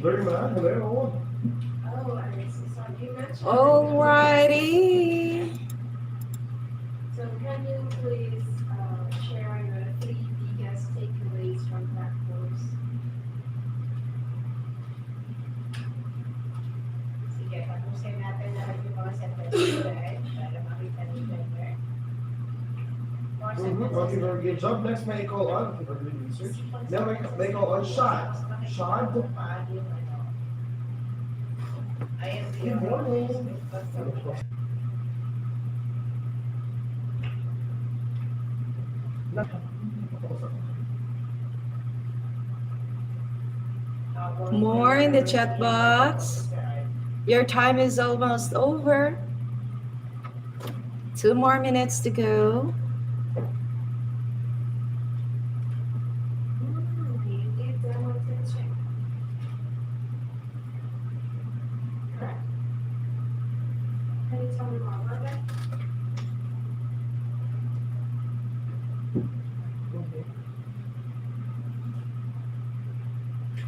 Hello. Oh, so you mentioned Alrighty. so can you please share your three biggest takeaways from that course? Sige, tapusin natin lahat yung mga sentences there para makita ni Jennifer. More Okay, sentences. very good job. Next, may call on. Okay, very good research. Now, may call on Shad. Shad. Good morning. More in the chat box. Your time is almost over. 2 more minutes to go. You give them attention. Correct. Can you tell me more about that?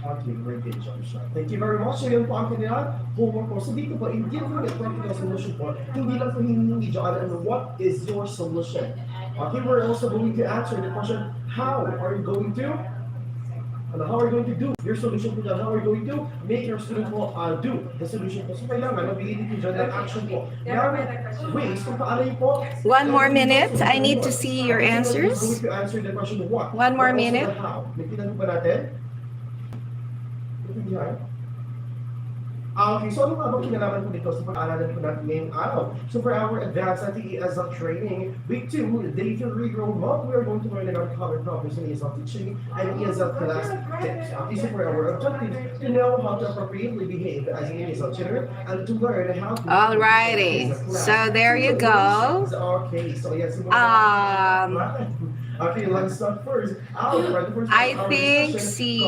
Okay, very good job, Shad. Thank you very much. So yun po ang kanilang homework ko. So dito po, in giving a practical solution po, hindi lang po hiningi dyan, ano, what is your solution? Okay, we're also going to answer the question, how are you going to how are you going to do your solution po dyan? How are you going to make your student po do the solution po? So kailangan, mabili po dyan ng action po. Now, ways kung paano yun po. 1 more minute. I need to see your Going answers. to answer the question what. 1 more but also minute. the how. Nagtinan po ba natin? Okay, so ano nga bang kinalaman po dito sa pag-aaralan po natin ngayong araw? So for our advanced ESL training, week 2, day 3 growth month, we are going to learn about common problems in ESL teaching and ESL class tips. Okay, so for our objective, to know how to appropriately behave as an ESL tutor and to learn how to... Alrighty. So there you go. Okay, so yes. Okay, let's start first. I think si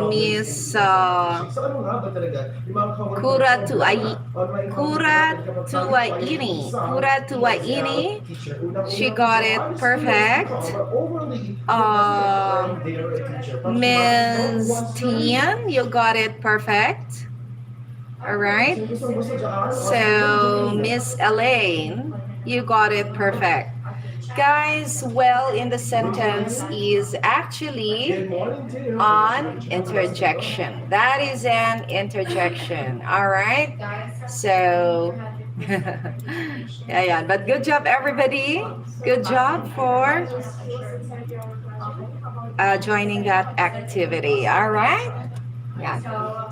Miss Kuratuaini, she got it perfect. Ms. Tian, you got it perfect. All right. So Miss Elaine, you got it perfect. Guys, well in the sentence is actually on interjection. That is an interjection. All right. So yeah, but good job everybody. Good job for joining that activity. All right. Yeah.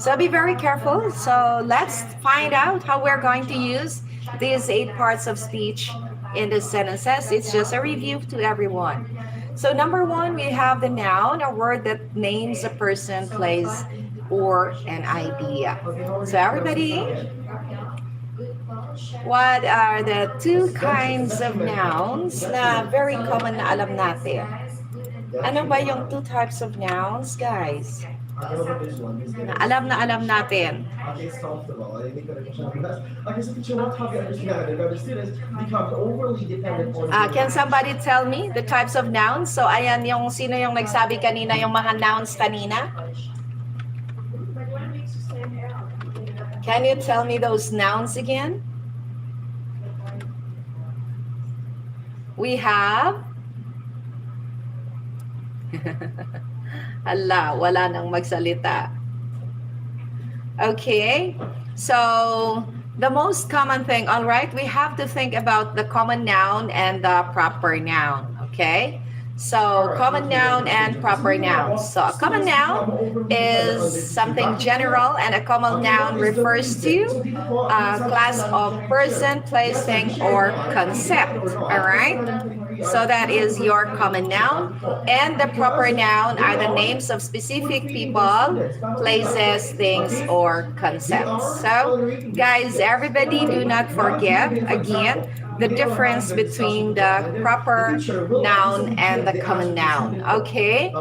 So be very careful. So let's find out how we're going to use these 8 parts of speech in the sentences. It's just a review to everyone. So number 1, we have the noun, a word that names a person, place, or an idea. So everybody, what are the 2 kinds of nouns na very common na alam natin? Ano ba yung 2 types of nouns, guys? Na alam natin. Okay, stop the ball. I think that okay, so teacher, what have you understand that the students become overly dependent on Can somebody tell me the types of nouns? So ayan yung sino yung nagsabi kanina yung mga nouns kanina? Can you tell me those nouns again? We have Hala, wala nang magsalita. Okay, so the most common thing, all right, we have to think about the common noun and the proper noun, okay? So common noun and proper noun. So a common noun is something general and a common noun refers to a class of person, place, thing, or concept, all right? So that is your common noun. And the proper noun are the names of specific people, places, things, or concepts. So guys, everybody do not forget, again, the difference between the proper noun and the common noun. Okay?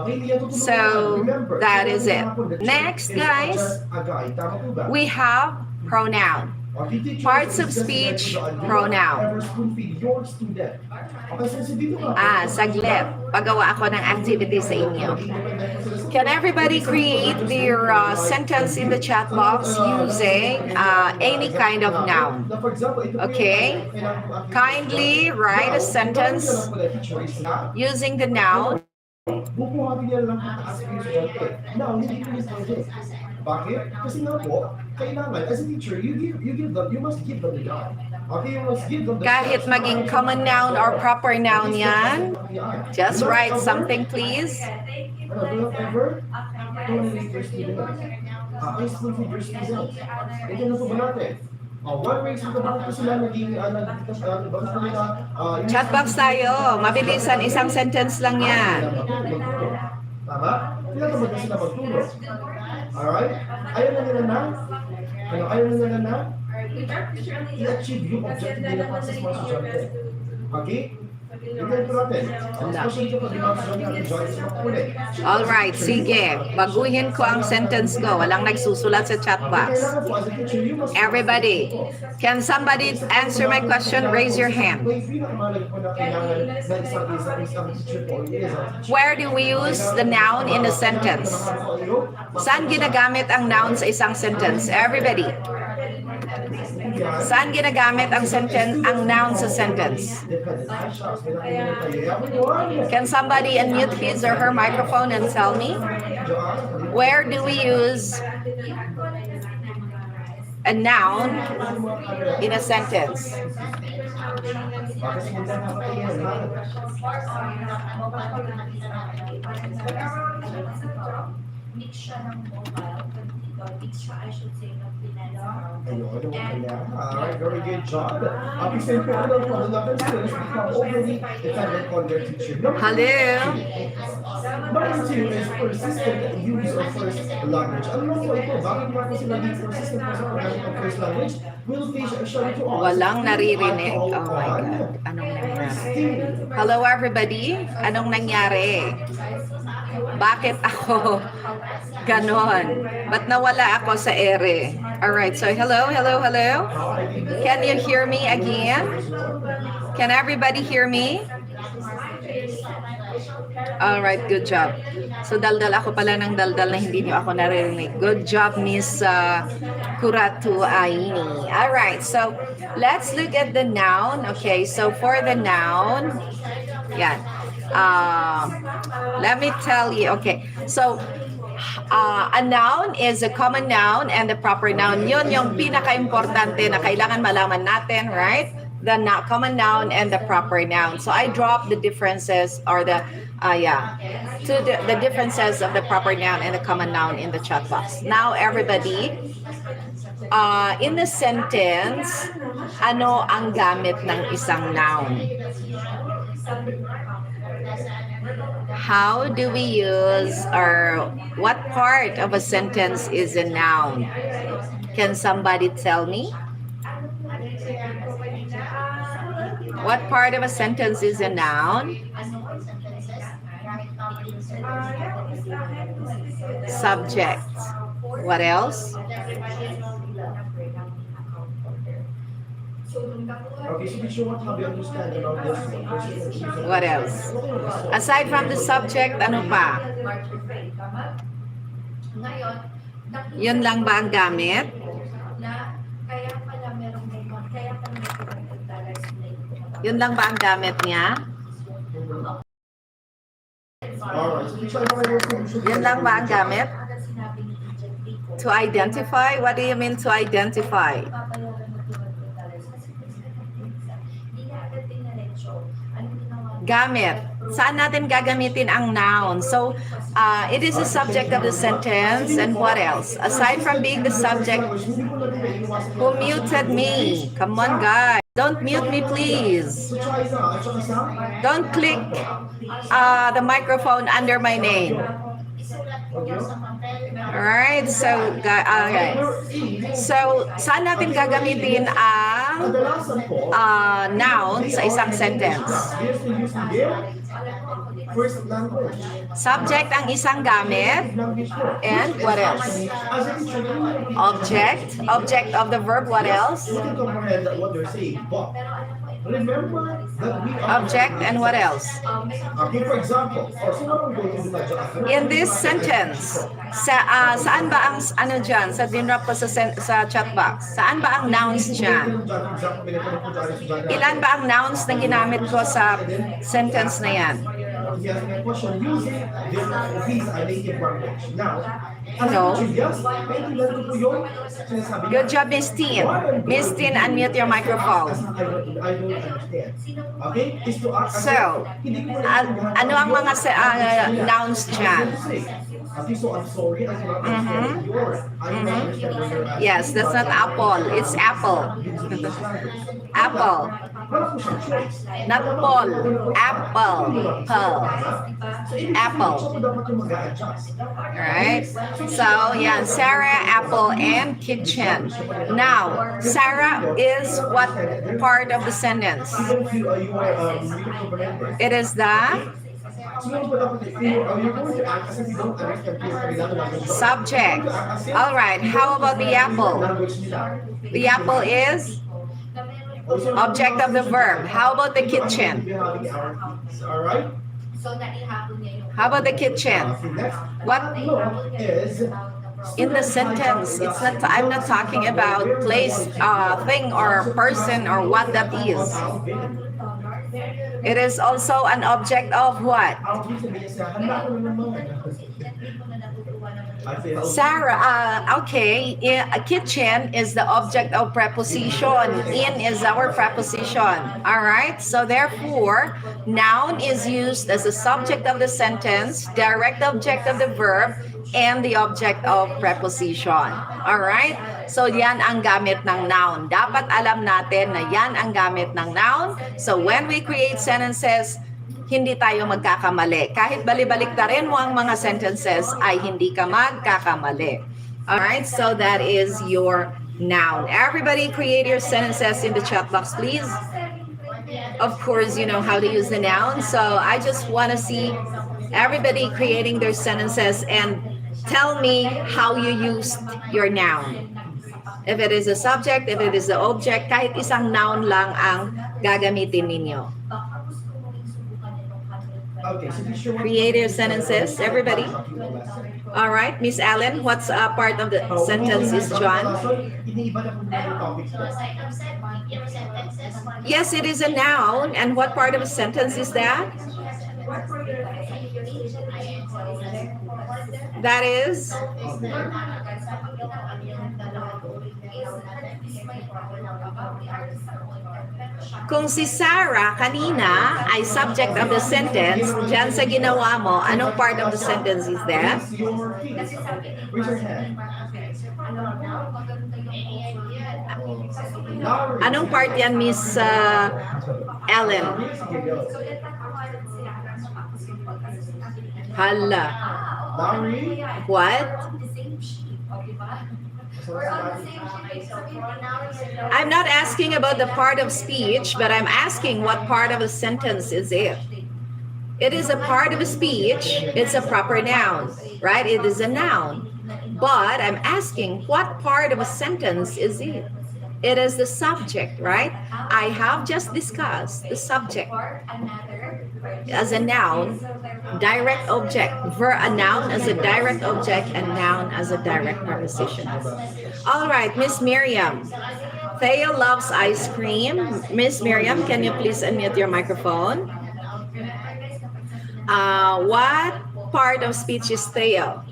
So that is it. Next, guys, we have pronoun. Okay, teacher, Parts of it's just speech, like, do not pronoun. ever spoon feed your student. Okay, so dito ka. Saglit. Pagawa ako ng activity sa inyo. Can everybody create their sentence in the chat box using any kind of noun? Okay. Kindly write a sentence using the noun. Bubuhatin niya lang pataas yung estudyante. Now, hindi ko yung project. Bakit? Kasi nga po, kailangan, as a teacher, you must give them the job. Okay, you must give them the Kahit steps. maging common noun or proper noun yan, just write something please. Do not ever tolerate your students. I school feed your students. Ito na po ba natin? One reason kung bakit po sila naging, bakit po nila, Chat box tayo. Mabilisan, isang sentence lang yan. Tama? Tinatamad na sila magtulog. Alright? Ayaw na nila na? Ayaw na nila na? I-achieve yung objective nila para sa mga estudyante. Okay? Tignan po natin. Especially kapag yung mga estudyante join sa mga kulit. Alright, sige. Baguhin ko ang sentence ko. Walang nagsusulat sa chat box. Everybody, can somebody answer my question? Raise your hand. Where do we use the noun in a sentence? Saan ginagamit ang noun sa isang sentence? Everybody. Saan ginagamit ang noun sa sentence? Can somebody unmute his or her microphone and tell me? Where do we use a noun in a sentence? Mix siya ng mobile, mix siya, I should say, ng pinala. Alright, very good job. Kasi po, ano po, the level students become already dependent on their teacher. Hello? Number two is persistent use of first language. Ano po ito? Bakit ba kasi naging persistent pa sa paggamit ng first language? Will teach show to us. Walang naririnig. Oh my God. Anong nangyari? Hello everybody? Anong nangyari? Bakit ako ganon? Ba't nawala ako sa ere? Alright, so hello. Can you hear me again? Can everybody hear me? Alright, good job. So daldal ako pala ng daldal na hindi niyo ako naririnig. Good job, Miss Kuratu Aini. Alright, so let's look at the noun. Okay, so for the noun, yan. Let me tell you. Okay, so a noun is a common noun and the proper noun. Yun yung pinaka-importante na kailangan malaman natin, right? The common noun and the proper noun. So I dropped the differences or the differences of the proper noun and the common noun in the chat box. Now everybody, in the sentence, ano ang gamit ng isang noun? How do we use or what part of a sentence is a noun? Can somebody tell me? What part of a sentence is a noun? Subject. What else? Okay, so teacher, what have you understand about this? What else? Aside from the subject, ano pa? Yun lang ba ang gamit? Yun lang ba ang gamit niya? Alright, so teacher, ano kayo solution? Yun lang ba ang gamit? To identify? What do you mean to identify? Gamit. Saan natin gagamitin ang noun? So, it is the subject of the sentence. And what else? Aside from being the subject, who muted me? Come on, guys. Don't mute me, please. Don't click the microphone under my name. Alright, so, okay. So, saan natin gagamitin ang noun sa isang sentence? First language. Subject ang isang gamit. Language po. And what else? As a teacher, Object of the verb. What else? you can comprehend what they're saying, but remember that we are Object and what else? Okay, for example, so what are we going to do now? In this sentence, saan ba ang ano dyan? Sa dinrap ko sa chat box. Saan ba ang nouns dyan? Ilan ba ang nouns na ginamit ko sa sentence na yan? He asked me a question using these are native language. Now, No. yes, maintindihan ko po yun. Sinasabi niya, Good job, Miss Tin. Miss Tin, unmute your microphone. I don't understand. Okay? Is to act as So, if hindi ko na ano ang mga nouns dyan? Okay, so I'm sorry, I cannot understand yours. I don't understand what you're asking. Yes, that's not apple. It's apple. Apple. Wala po siyang choice. Not Paul. Apple. Pearl. Apple. Siya po dapat yung mag-a-adjust. Alright? So, yan. Sarah, apple, and kitchen. Now, Sarah is what part of the sentence? Even if you are, you can comprehend It it. is the So, yun po dapat, you're going to act as if you don't understand yung kanilang language. subject. Alright, how about the apple? Language nila. The apple is object of the verb. How about the kitchen? Alright? How about the kitchen? Next. What Is in the sentence? It's not. I'm not talking about place, thing, or person, or what that is. It is also an object of what? Sarah, okay, a kitchen is the object of preposition. In is our preposition. All right, so therefore, noun is used as the subject of the sentence, direct object of the verb, and the object of preposition. All right, so yan ang gamit ng noun. Dapat alam natin na yan ang gamit ng noun. So when we create sentences, hindi tayo magkakamali. Kahit bali-baliktarin mo ang mga sentences, ay hindi ka magkakamali. Alright, so that is your noun. Everybody create your sentences in the chat box, please. Of course, you know how to use the noun. So I just want to see everybody creating their sentences and tell me how you used your noun. If it is a subject, if it is an object, kahit isang noun lang ang gagamitin ninyo. Okay, so be sure Creative sentences, everybody. All right, Miss Allen, what's part of the sentence is John? Yes, it is a noun. And what part of a sentence is that? That is kung si Sarah kanina ay subject of the sentence, dyan sa ginawa mo, anong part of the sentence is that? Raise your hand. Anong part yan, Miss Ellen? Hala. Larry? What? I'm not asking about the part of speech, but I'm asking what part of a sentence is it? It is a part of a speech. It's a proper noun, right? It is a noun. But I'm asking what part of a sentence is it? It is the subject, right? I have just discussed the subject as a noun, direct object, a noun as a direct object, and noun as a direct preposition. All right, Miss Miriam. Theo loves ice cream. Miss Miriam, can you please unmute your microphone? What part of speech is Theo?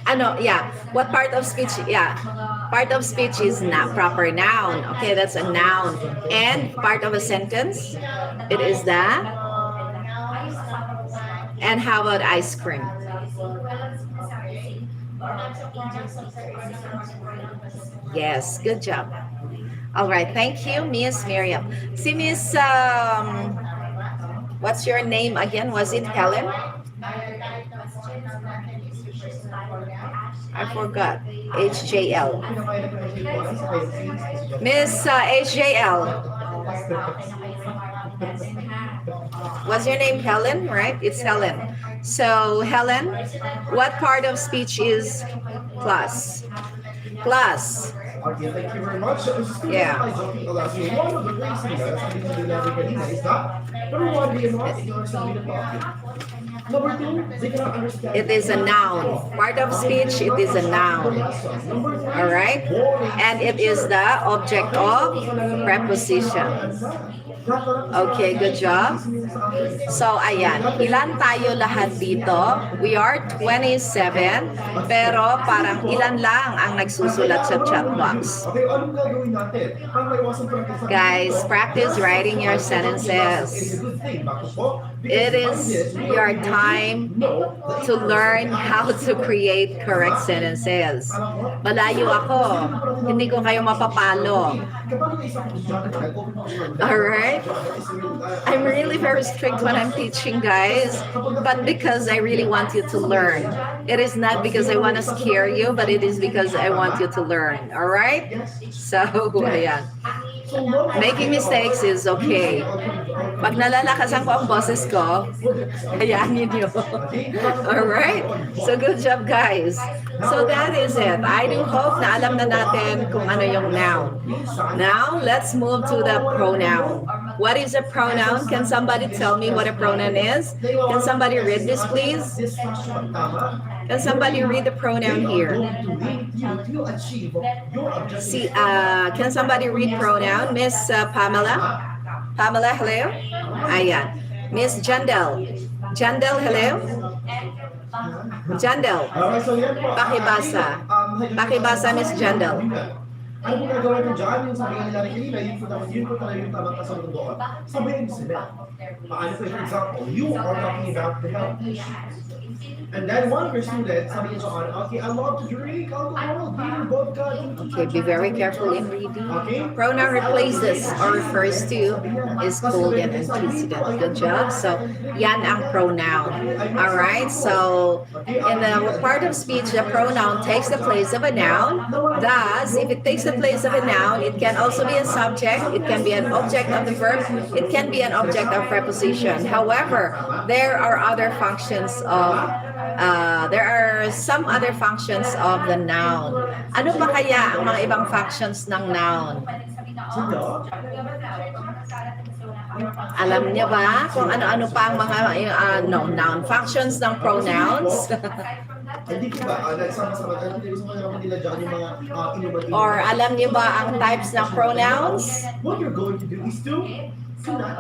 Yeah. What part of speech? Yeah. Part of speech is not proper noun. Okay, that's a noun. And part of a sentence, it is that. And how about ice cream? Yes, good job. All right, thank you, Miss Miriam. See, Miss, what's your name again? Was it Helen? I forgot. HJL. Miss HJL. What's your name? Helen, right? It's Helen. So, Helen, what part of speech is plus? Plus. Okay, thank you very much. So, Yeah. by joking around, so one of the reasons that sabi ko din natin kanina is that number one, they are not ignorant sa talking. Number two, they cannot understand. It is a noun. Part of speech, it is a noun. Number three, All right? And it is the object of prepositions. Okay, good job. So, ayan. Ilan tayo lahat dito? We are 27, pero parang ilan lang ang nagsusulat sa chat box. Okay, anong gagawin natin? Para maiwasan po natin sa- Guys, practice writing your It's sentences. a good thing, bakit po? It is your time to learn how to create correct sentences. Malayo ako. Hindi ko kayo mapapalo. Alright? I'm really very strict when I'm teaching, guys, but because I really want you to learn. It is not because I want to scare you, but it is because I want you to learn. Alright? So, ayan. Making mistakes is okay. Pag nalalakasan ko ang boses ko, hayanin niyo. Alright? So, good job, guys. So, that is it. I do hope na alam na natin kung ano yung noun. Now, let's move to the pronoun. What is a pronoun? Can somebody tell me what a pronoun is? Can somebody read this, please? Can somebody read the pronoun here? See, can somebody read pronoun? Miss Pamela? Pamela, hello? Ayan. Miss Jandel. Jandel, hello? Jandel. Pakibasa. Pakibasa, Miss Jandel. Ano po gagawin ko dyan? Yung sabihin nila rin kanina, yun po talaga yung tamang kasunod doon. Sabihin sila. Paano po, for example, you are talking about the health issues. And then one of your students, sabi niya doon, okay, I love to drink alcohol, beer, vodka. Okay, be very careful in reading. Okay? Pronoun replaces or refers to is called an antecedent. Good job. So, yan ang pronoun. Alright, so in the part of speech, the pronoun takes the place of a noun. Thus, if it takes the place of a noun, it can also be a subject, it can be an object of the verb, it can be an object of preposition. However, there are other functions of there are some other functions of the noun. Ano pa kaya ang mga ibang functions ng noun? Alam niya ba kung ano-ano pa ang mga noun functions ng pronouns? Hindi ko ba, nagsama-sama, hindi ko naman nila dyan yung mga inuman. Or alam niyo ba ang types ng pronouns? What you're going to do is to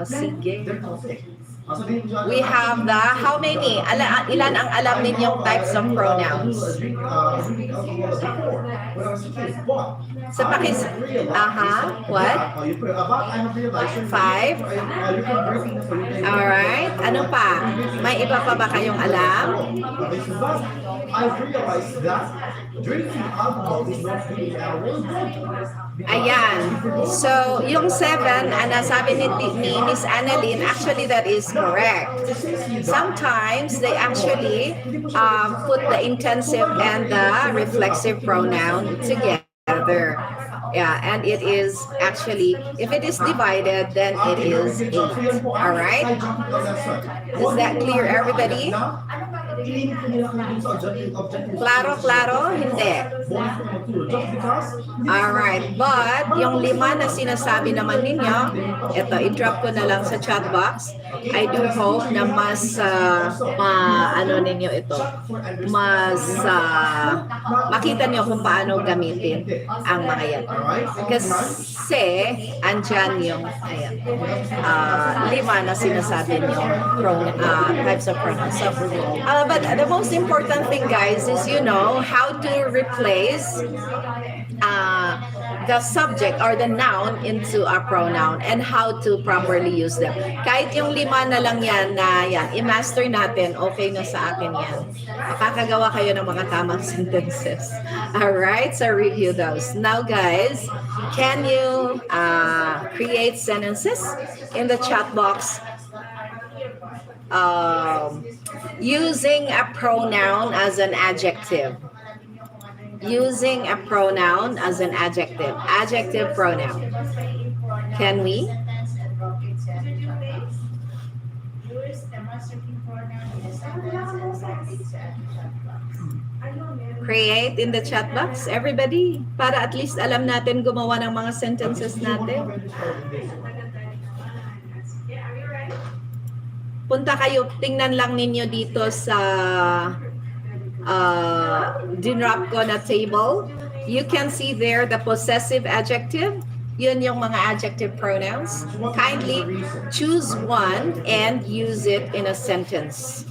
Sige. their topic. We have the, how many? Ilan ang alam ninyong types of pronouns? Sa pakis, what? 5? Alright, ano pa? May iba pa ba kayong alam? I realized that drinking alcohol is not good at all. Ayan. So, yung 7, nasabi ni Miss Annalyn, actually that is correct. Sometimes they actually put the intensive and the reflexive pronoun together. Yeah, and it is actually, if it is divided, then it is 8. All right? Is that clear, everybody? Klaro, klaro? Hindi. Alright, but yung 5 na sinasabi naman ninyo, ito, i-drop ko na lang sa chat box. I do hope na mas, ano ninyo ito, mas makita nyo kung paano gamitin ang mga yan. Kasi, andyan yung, ayan, 5 na sinasabi nyo, types of pronouns. So, but the most important thing, guys, is you know how to replace the subject or the noun into a pronoun and how to properly use them. Kahit yung 5 na lang yan na yan, i-master natin, okay na sa akin yan. Makakagawa kayo ng mga tamang sentences. Alright, so review those. Now, guys, can you create sentences in the chat box? Using a pronoun as an adjective. Using a pronoun as an adjective. Adjective pronoun. Can we? Create in the chat box, everybody, para at least alam natin gumawa ng mga sentences natin. Yeah, are you ready? Punta kayo, tingnan lang ninyo dito sa dinrap ko na table. You can see there the possessive adjective. Yun yung mga adjective pronouns. Kindly choose one and use it in a sentence.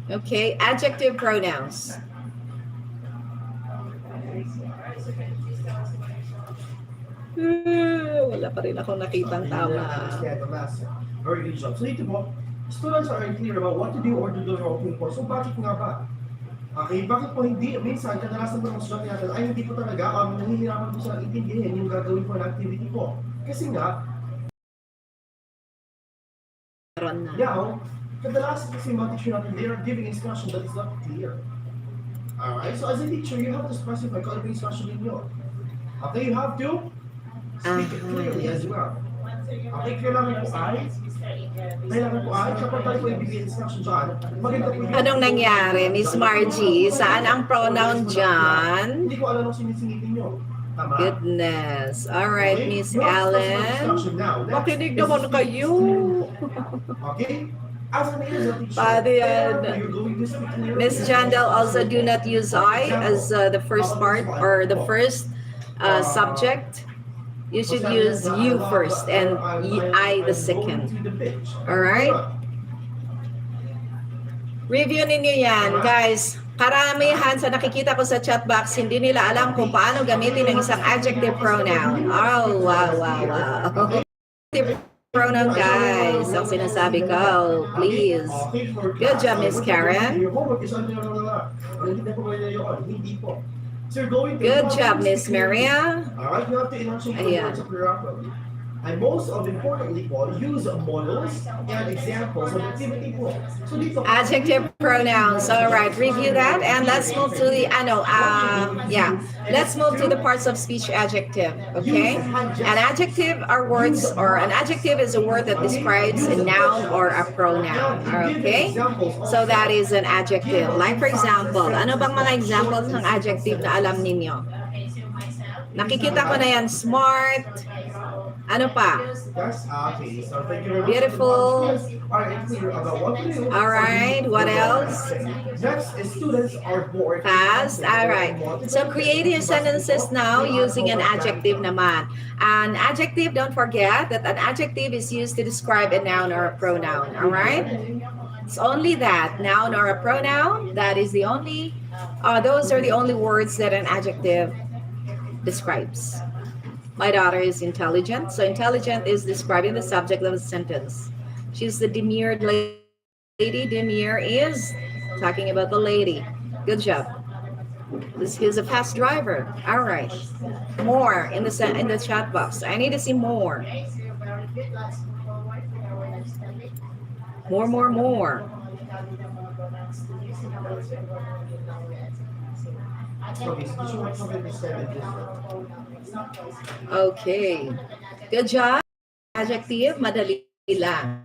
Okay, adjective pronouns. Wala pa rin akong nakitang tama. Very good job. So dito po, students are unclear about what to do or to do wrong po. So bakit nga ba? Okay, bakit po hindi? Minsan, kadalasan po ng estudyante natin ay hindi po talaga nahihirapan po silang intindihin yung gagawin po na activity po. Kasi nga, Meron na. now, kadalasan kasi mga teacher natin, they are giving instruction that is not clear. Alright, so as a teacher, you have to specify kung ano yung instruction ninyo. Okay, you have to speak it clearly as well. Okay, kailangan po ay, kapag tayo po ibigay instruction dyan, maganda po yung... Anong nangyari, Miss Margie? Saan ang pronoun dyan? Hindi ko alam ang sinisingitin nyo. Tama? Goodness. All right, Okay? Miss You have to specify Ellen. instruction now. Next Makinig is naman speak kayo. Okay? As an as a teacher, Pwede yan. you're going to speak clearly. Miss Jandel, also do not use I as the first part or the first subject. You should use you first and I the second. All right? Review ninyo yan, guys. Karamihan sa nakikita ko sa chat box, hindi nila alam kung paano gamitin ang isang adjective pronoun. Oh, wow, wow, wow. Adjective pronoun, guys. Ang sinasabi ko, please. Good job, Miss Karen. Your homework is on hindi po kayo yun. Hindi po. So you're going to Good job, Miss Maria. Alright, you have to enunciate the Ayan. words of properly. And most of importantly po, use models and examples of activity po. So dito, Adjective pronouns. All right, review that and let's move to the let's move to the parts of speech adjective. Okay, an adjective are words, or an adjective is a word that describes a noun or a pronoun. Okay, so that is an adjective. Like for example, ano bang mga examples ng adjective na alam ninyo? Nakikita ko na yan, smart. Ano pa? yes, okay. So thank you very much. Beautiful. Are clear about what to do. All right, what else? Next, students are bored. Fast. All right. So create your sentences now using an adjective naman. An adjective, don't forget that an adjective is used to describe a noun or a pronoun. All right. It's only that, noun or a pronoun. That is the only. Those are the only words that an adjective describes. My daughter is intelligent. So intelligent is describing the subject of a sentence. She's the demure lady. Demure is talking about the lady. Good job. He's a fast driver. All right. More in the chat box. I need to see more. More. Okay, so you want something to say this. Okay. Good job. Adjective, madali lang.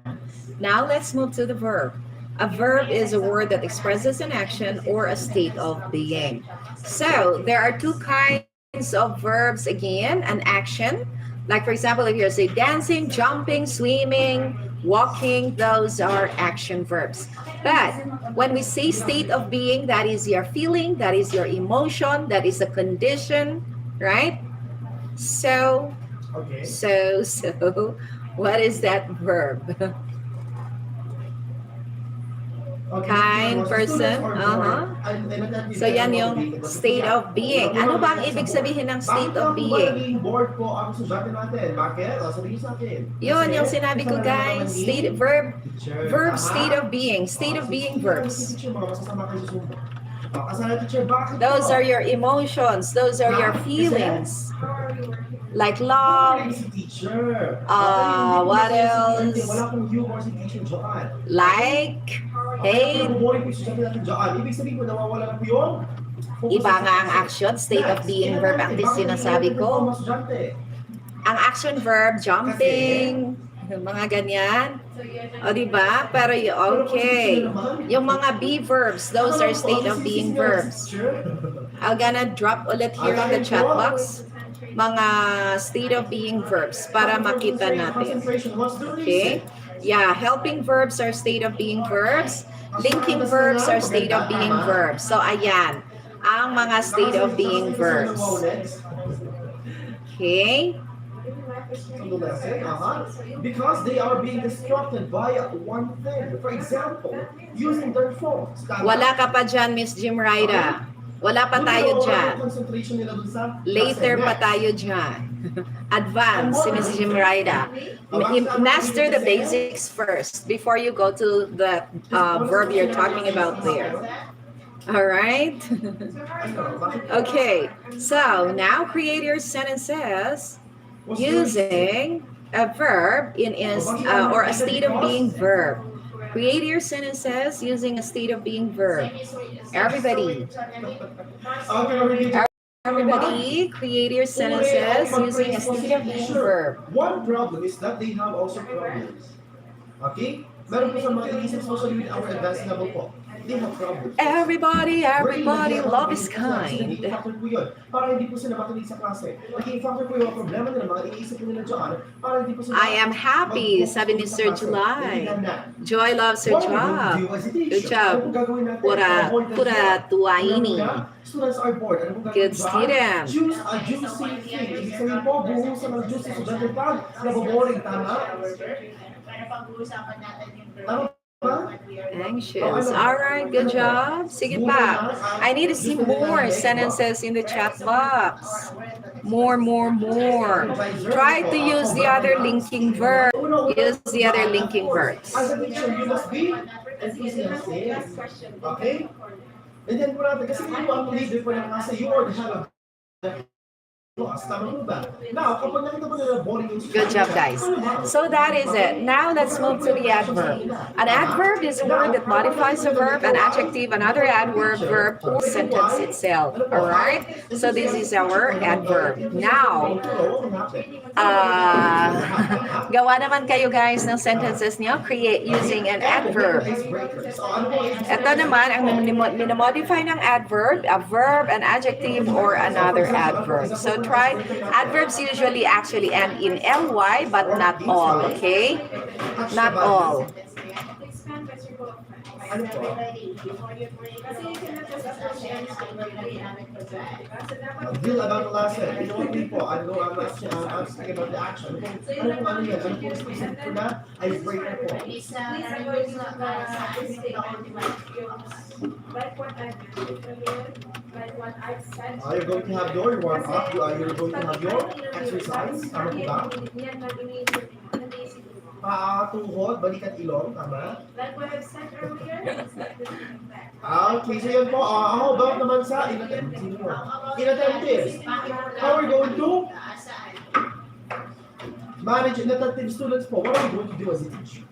Now let's move to the verb. A verb is a word that expresses an action or a state of being. So there are two kinds of verbs again. An action, like for example, if you say dancing, jumping, swimming, walking, those are action verbs. But when we say state of being, that is your feeling, that is your emotion, that is a condition, right? So, Okay. what is that verb? Okay, Kind so person, students are bored. So yan yung state of being. Ano ba ang ibig sabihin ng state of Bakit being? naging bored po ang estudyante natin? Bakit? Sabihin sa akin. Yun Kasi, yung sinabi ko, kasalanan guys. naman ni State teacher. state of being. State of being verbs. Teacher, mga masasama kayo sa sumba. Kasalanan teacher, bakit Those po? are your emotions. Those are your feelings. Like love, Si teacher. what else? Wala pong humor si teacher dyan. like, hate. Boring po yung estudyante natin dyan. Ibig sabihin po, nawawala na po yung Iba nga ang action, state of being verb. Ang sinasabi ko. Ang action verb, jumping, mga ganyan. O, diba? Pero, okay. Yung mga be verbs, those are state of being verbs. I'm gonna drop ulit here in the chat box mga state of being verbs para makita natin. Okay? Yeah, helping verbs are state of being verbs. Linking verbs are state of being verbs. So, ayan. Ang mga state of being verbs. Okay? Because they are being distracted by one thing. For example, using their phones. Wala ka pa dyan, Miss Jim Ryda. Wala pa tayo dyan. Later pa tayo dyan. Advance, si Miss Jim Ryda. Master the basics first before you go to the verb you're talking about there. All right? Okay, so now create your sentences using a verb or a state of being verb. Create your sentences using a state of being verb. Everybody, create your sentences using a state of being verb. One problem is that they have also problems. Okay? Meron po sa mga inisip, especially with our advanced level po. They have problems. Everybody, love is kind. Naging factor po yun. Para hindi po sila makinig sa klase. Naging factor po yung problema nila, mga iniisip po nila dyan. Para hindi po sila... I am happy, sabi ni Sir July. Joy loves her job. Good job. Pura tuwaini. Students are bored. Ano po Good student. Choose a juicy thing. Ibig sabihin po, buhusan ng juicy so dahil pag naboboring, tama? Para pag-uusapan natin yung Tama ba? Anxious. All right, good job. Sige pa. I need to see more sentences in the chat box. More. Try to use the other linking verb. Use the other linking verbs. As a teacher, you must be enthusiastic. Okay? And then po natin, kasi hindi po ang leader po ng nasa you or the head of tama po ba? Now, kapag nakita mo nila boring yung Good job, guys. So that is it. Now let's move to the adverb. An adverb is a word that modifies a verb, an adjective, another adverb, verb, or sentence itself. All right? So this is our adverb. Now, gawa naman kayo guys ng sentences niyo, create using an adverb. Ito naman, ang minamodify ng adverb, a verb, an adjective, or another adverb. So try, adverbs usually actually end in ly, but not all, okay? Not all. Deal about the lesson. You know what people, I'm asking about the action. Ano kung ano yan? Ano kung specific ko na? Icebreaker po. You're going to have your warm up. You're going to have your exercise. Tama po ba? Paa, tuhod, balikat ilong. Tama? Like what I've said earlier, Okay, so yun po. How about naman sa inattentives? How are we going to manage inattentive students po? What are we going to do as a teacher?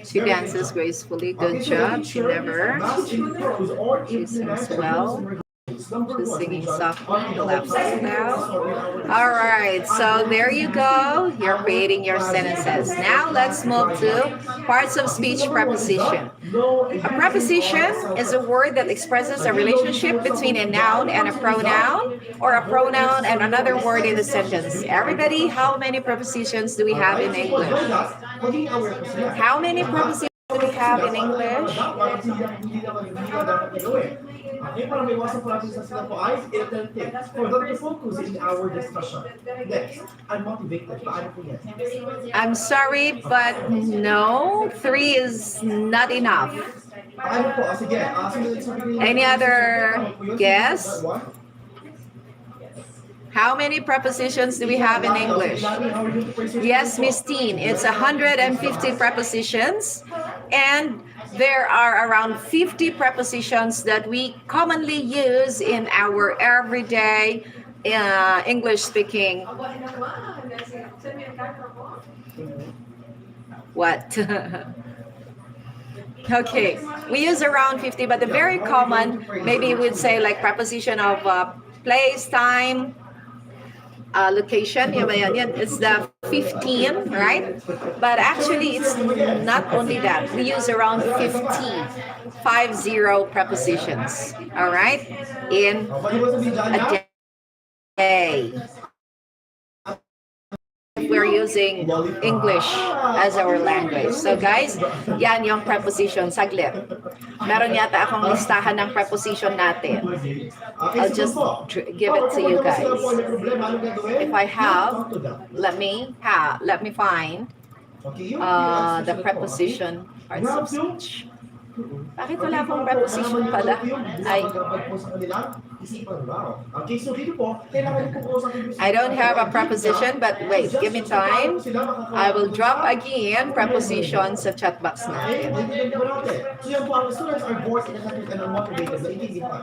She dances gracefully. Good job. She never. She sings well. She's singing softly, laughs loud. All right, so there you go. You're creating your sentences. Now let's move to parts of speech preposition. A preposition is a word that expresses a relationship between a noun and a pronoun, or a pronoun and another word in the sentence. Everybody, how many prepositions do we have in English? How many prepositions do we have in English? Okay, para may iwasan po natin sa sila po ay inattentive. For them to focus in our discussion. Next, unmotivated. Paano po yan? I'm sorry, but no, 3 is not enough. Paano po? Sige. Any other guess? How many prepositions do we have in English? Yes, Miss Teen, it's 150 prepositions, and there are around 50 prepositions that we commonly use in our everyday English speaking. What? Okay, we use around 50, but the very common, maybe we'd say like preposition of place, time, location. Yan is the 15, right? But actually, it's not only that. We use around 50 prepositions, all right, in Pwede mo sabihin dyan, a ha? day. We're using English as our language. So guys, yan yung preposition. Saglit. Meron yata akong listahan ng preposition natin. Okay, I'll sige just po. give it to you Kapag guys. sila po may problema, anong gagawin? If I have, Talk to them. let me find Okay, you the answer preposition parts of speech. Bakit wala akong preposition pala? Ay. Po sa kanila, isipan raw. Okay, so dito po, kailangan po kausapin yung I don't have a preposition, but wait, give me time. I will drop again preposition sa chat box Okay, natin. naiintindihan po natin. So yan po, ang students are bored and unmotivated. Naiintindihan.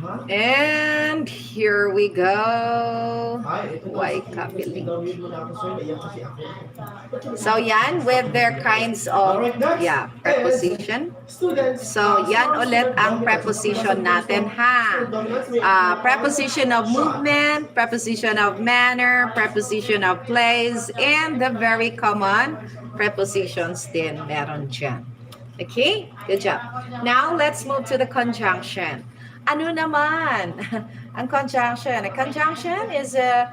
Ha? And here we go. Ay, ito Why na, copy link? Download mo na ako, sir. Naiyak kasi ako. So yan with their kinds of preposition. Students, So yan ulit ang preposition natin ha. Preposition of movement, preposition of manner, preposition of place, and the very common prepositions din meron dyan. Okay? Good job. Now let's move to the conjunction. Ano naman ang conjunction? A conjunction is a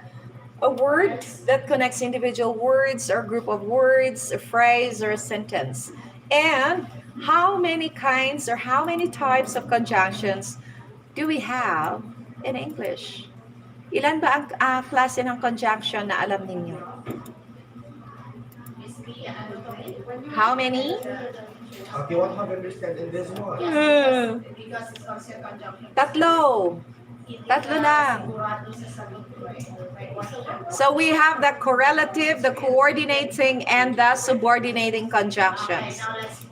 word that connects individual words or group of words, a phrase or a sentence. And how many kinds or how many types of conjunctions do we have in English? Ilan ba ang klase ng conjunction na alam ninyo? How many? Okay, what have you understand in this one? Because it's also a conjunction. Tatlo. Tatlo lang. So we have the correlative, the coordinating, and the subordinating conjunctions.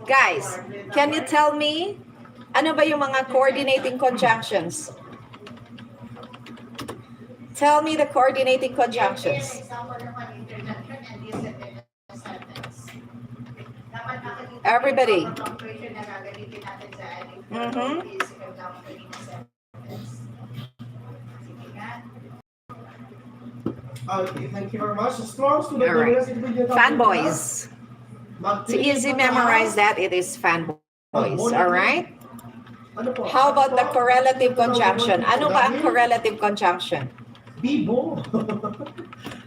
Guys, can you tell me, ano ba yung mga coordinating conjunctions? Tell me the coordinating conjunctions. Everybody. Okay, thank you very much. Strong student. All right. dominance, ito po yung Fanboys. To easy memorize that, it is fanboys. All right? Ano po? How about the correlative conjunction? Ano ba ang correlative conjunction? Bibo.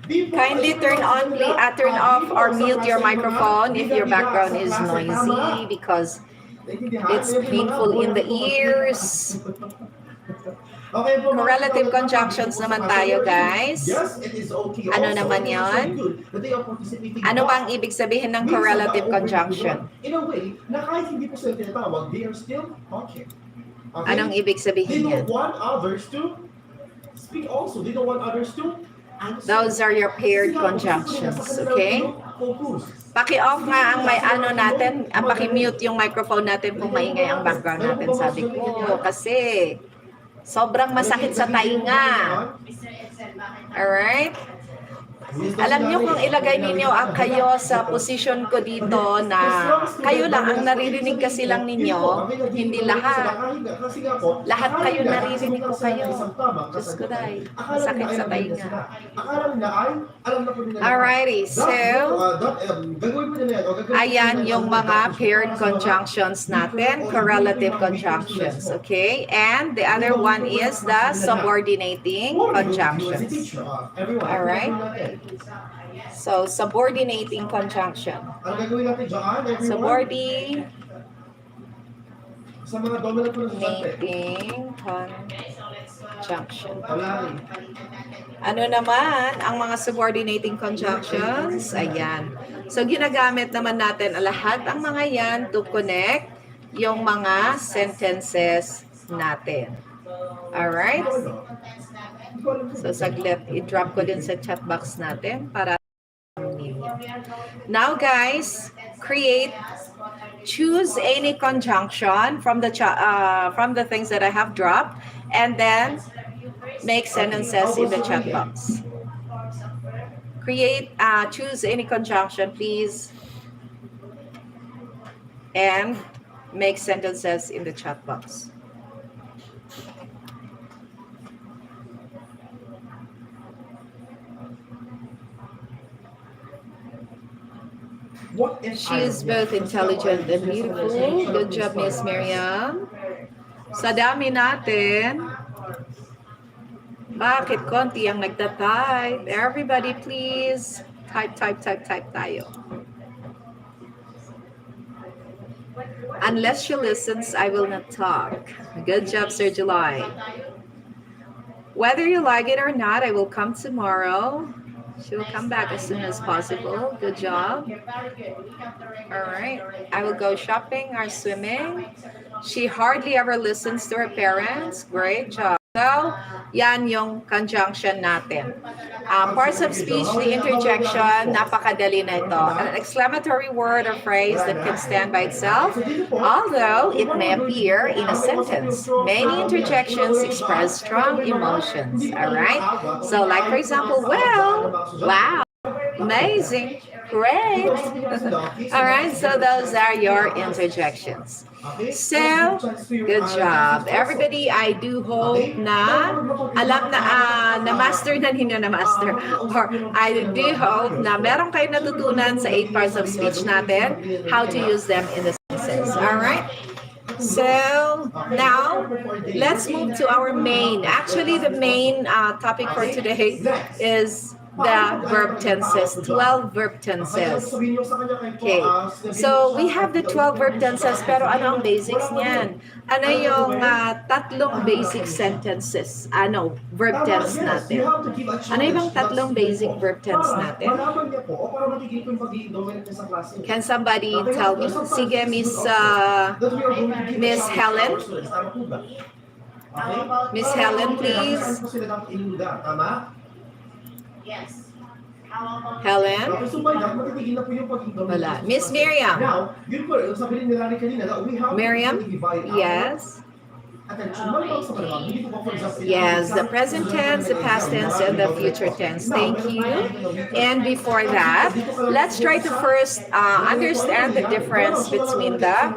Bibo. Kindly turn off or mute your microphone if your background is noisy because it's painful in the ears. Okay po, Correlative conjunctions naman tayo, guys. Yes, it is okay. Ano also. naman It is yan? so good that they are participating. Ano ba ang ibig sabihin ng correlative conjunction? In a way, na kahit hindi po sila tinatawag, they are still talking. Okay? Anong ibig They sabihin yan? don't want others to speak also. They don't want others to answer. Those are your paired conjunctions, okay? Paki-off nga ang may ano natin, paki-mute yung microphone natin kung maingay ang background natin, sabi ko. Kasi sobrang masakit sa tainga. Alright? Alam nyo kung ilagay ninyo kayo sa position ko dito na kayo lang ang naririnig kasi lang ninyo, hindi lahat. Lahat kayo naririnig ko kayo. Diyos ko dahil, masakit sa tainga. Alrighty, so ayan yung mga paired conjunctions natin, correlative conjunctions, okay? And the other one is the subordinating conjunctions. Alright? So, subordinating conjunction. Ang gagawin natin dyan, everyone, Subordinating sa mga dominant po ng sasante. conjunction. Talari. Ano naman ang mga subordinating conjunctions? Ayan. So, ginagamit naman natin lahat ang mga yan to connect yung mga sentences natin. Alright? So, saglit, i-drop ko din sa chat box natin para now, guys, choose any conjunction from the things that I have dropped, and then make sentences in the chat box. Choose any conjunction, please, and make sentences in the chat box. What if She is both intelligent and beautiful. Good job, Miss Miriam. Sa dami natin, bakit konti ang nagta-type? Everybody please, type tayo. Unless she listens, I will not talk. Good job, Sir July. Whether you like it or not, I will come tomorrow. She will come back as soon as possible. Good job. All right. I will go shopping or swimming. She hardly ever listens to her parents. Great job. So, yan yung conjunction natin. Parts of speech, the interjection, napakadali na ito. An exclamatory word or phrase that can stand by itself, although it may appear in a sentence. Many interjections express strong emotions. All right? So, like for example, well, wow, amazing, great. All right, so those are your interjections. So, good job. Everybody, I do hope na alam na na-master na hindi na-master. Or I do hope na meron kayo natutunan sa 8 parts of speech natin, how to use them in the sentences. Alright? So, now, let's move to our main. Actually, the main topic for today is the verb tenses, 12 verb tenses. Okay, so we have the 12 verb tenses, pero ano ang basics niyan? Ano yung tatlong basic sentences, verb tense natin? Ano yung tatlong basic verb tense natin? Can somebody tell me? Sige, Miss Helen. Miss Helen, please. Yes. Helen? Wala. Miss Miriam? Miriam? Yes? Yes, the present tense, the past tense, and the future tense. Thank you. And before that, let's try to first understand the difference between the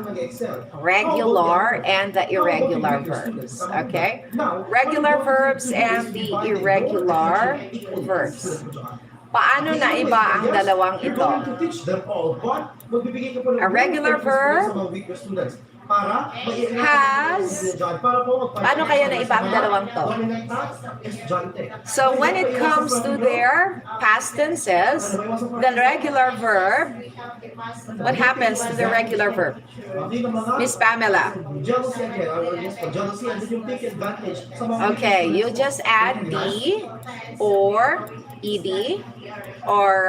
regular and the irregular verbs. Okay? Regular verbs and the irregular verbs. Paano na iba ang dalawang ito? A regular verb has, paano kaya na iba ang dalawang to? So when it comes to their past tenses, the regular verb, what happens to the regular verb? Miss Pamela. Okay, you just add D or ED or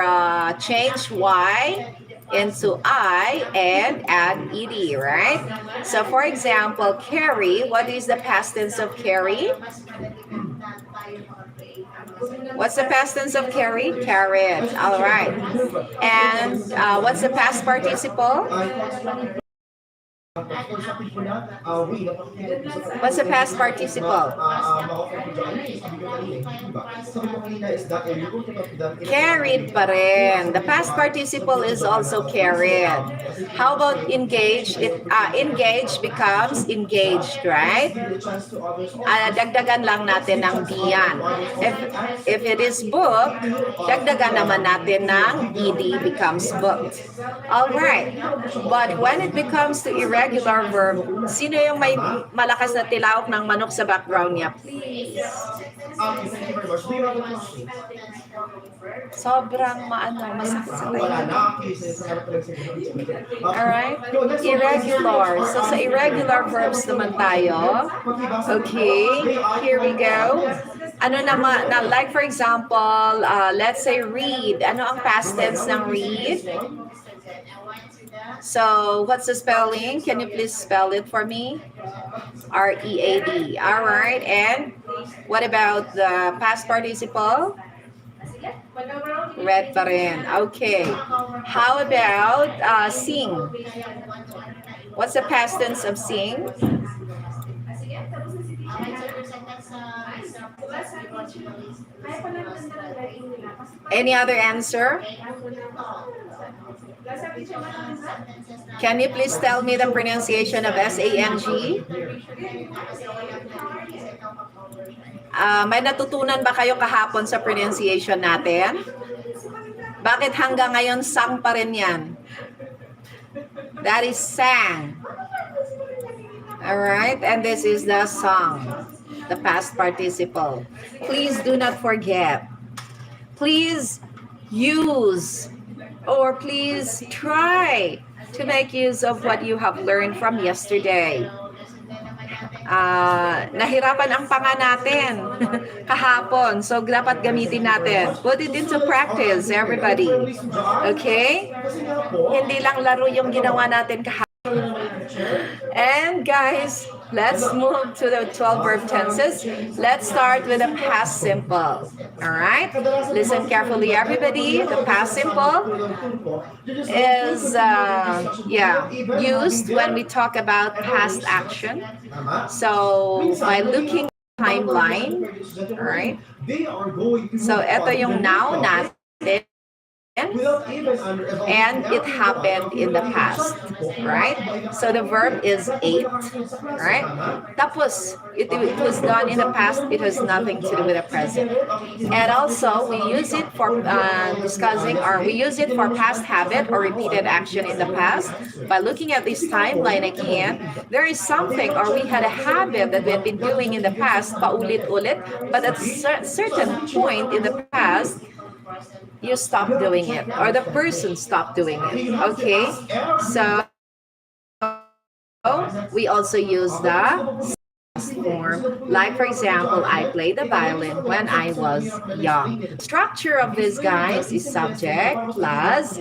change Y into I and add ED, right? So for example, carry, what is the past tense of carry? What's the past tense of carry? Carried. All right. And what's the past participle? What's the past participle? Carried pa rin. The past participle is also carried. How about engaged? Engaged becomes engaged, right? Dagdagan lang natin ng diyan. If it is booked, dagdagan naman natin ng ED becomes booked. All right. But when it comes to irregular verb, sino yung may malakas na tilawak ng manok sa background niya? Please. Sobrang masakit sa tayo. Alright? Irregular. So sa irregular verbs naman tayo. Okay, here we go. Ano naman, like for example, let's say read. Ano ang past tense ng read? So, what's the spelling? Can you please spell it for me? R-E-A-D. All right. And what about the past participle? Read pa rin. Okay. How about sing? What's the past tense of sing? Any other answer? Can you please tell me the pronunciation of S-A-N-G? May natutunan ba kayo kahapon sa pronunciation natin? Bakit hanggang ngayon sang pa rin yan? That is sang. Alright, and this is the song, the past participle. Please do not forget. Please use or please try to make use of what you have learned from yesterday. Nahirapan ang panga natin kahapon. So, dapat gamitin natin. Put it into practice, everybody. Okay? Hindi lang laro yung ginawa natin kahapon. And guys, let's move to the 12 verb tenses. Let's start with the past simple. Alright? Listen carefully, everybody. The past simple is used when we talk about past action. So, by looking at the timeline, alright? So, ito yung noun natin. And it happened in the past, right? So the verb is ate, right? Tapos, it was done in the past. It has nothing to do with the present. And also, we use it for we use it for past habit or repeated action in the past. By looking at this timeline again, there is something or we had a habit that we have been doing in the past, paulit-ulit, but at a certain point in the past, you stop doing it or the person stopped doing it. Okay, so we also use the form, like for example, I played the violin when I was young. Structure of this, guys, is subject plus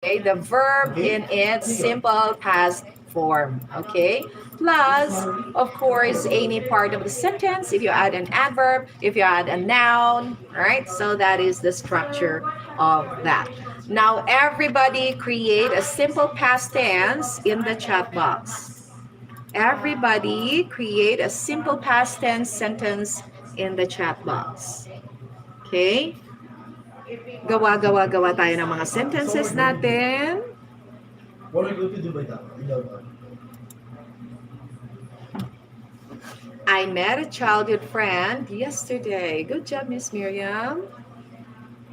the verb in its simple past form, okay, plus of course any part of the sentence. If you add an adverb, if you add a noun, right? So that is the structure of that. Now everybody create a simple past tense in the chat box. Everybody create a simple past tense sentence in the chat box. Okay, gawa tayo ng mga sentences natin. What are you going to do by that? I met a childhood friend yesterday. Good job, Miss Miriam.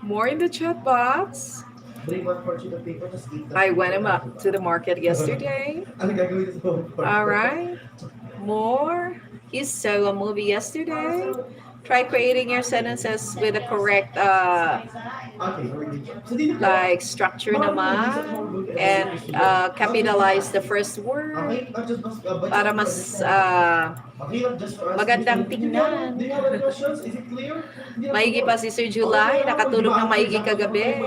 More in the chat box. Bring one part of paper, just eat that. I went up to the market yesterday. Ano gagawin sa All right. More. He saw a movie yesterday. Try creating your sentences with the correct like structure naman and capitalize the first word para mas magandang tingnan. Maigi pa si Sir July, nakatulog ng maigi kagabi.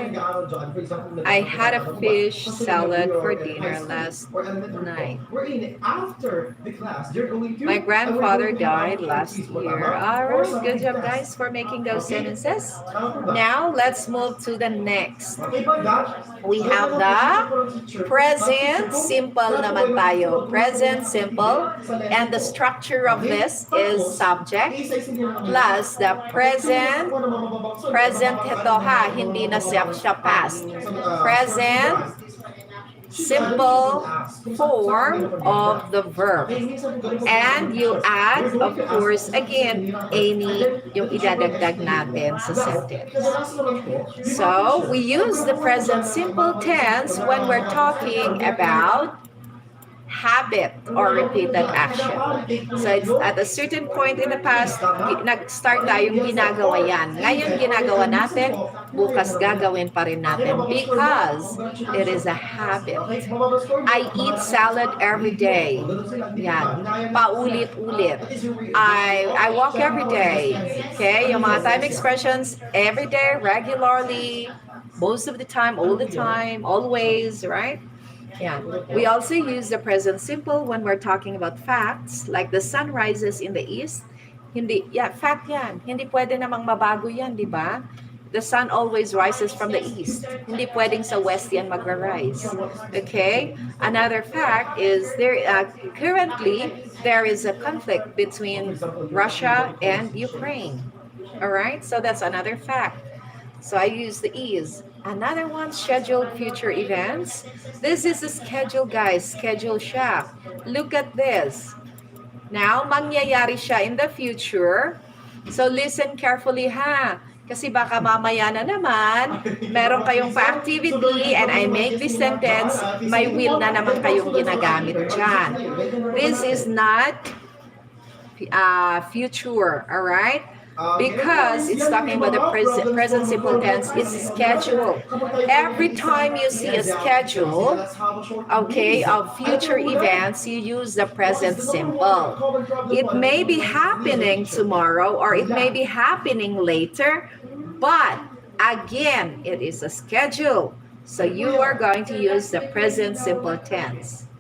I had a fish salad for dinner last night. My grandfather died last year. Alright, good job guys for making those sentences. Now, let's move to the next. We have the present simple naman tayo. Present simple. And the structure of this is subject plus the present ito ha, hindi na siya past. Present simple form of the verb. And you add, of course, again, any yung idadagdag natin sa sentence. So, we use the present simple tense when we're talking about habit or repeated action. So it's at a certain point in the past, nag-start tayong ginagawa yan. Ngayon ginagawa natin, bukas gagawin pa rin natin because it is a habit. I eat salad every day. Yan. Paulit-ulit. I walk every day. Okay? Yung mga time expressions, every day, regularly, most of the time, all the time, always, right? Yeah. We also use the present simple when we're talking about facts, like the sun rises in the east. Fact yan. Hindi pwede namang mabago yan, di ba? The sun always rises from the east. Hindi pwedeng sa west yan magra-rise. Okay? Another fact is currently there is a conflict between Russia and Ukraine. All right? So that's another fact. So I use the is. Another one, scheduled future events. This is a schedule, guys. Schedule siya. Look at this. Now, mangyayari siya in the future. So listen carefully, ha. Kasi baka mamaya na naman, meron kayong pa-activity and I make this sentence, may will na naman kayong ginagamit dyan. This is not future, all right? Because it's talking about the present simple tense, it's schedule. Every time you see a schedule, okay, of future events, you use the present simple. It may be happening tomorrow or it may be happening later, but again, it is a schedule. So you are going to use the present simple tense.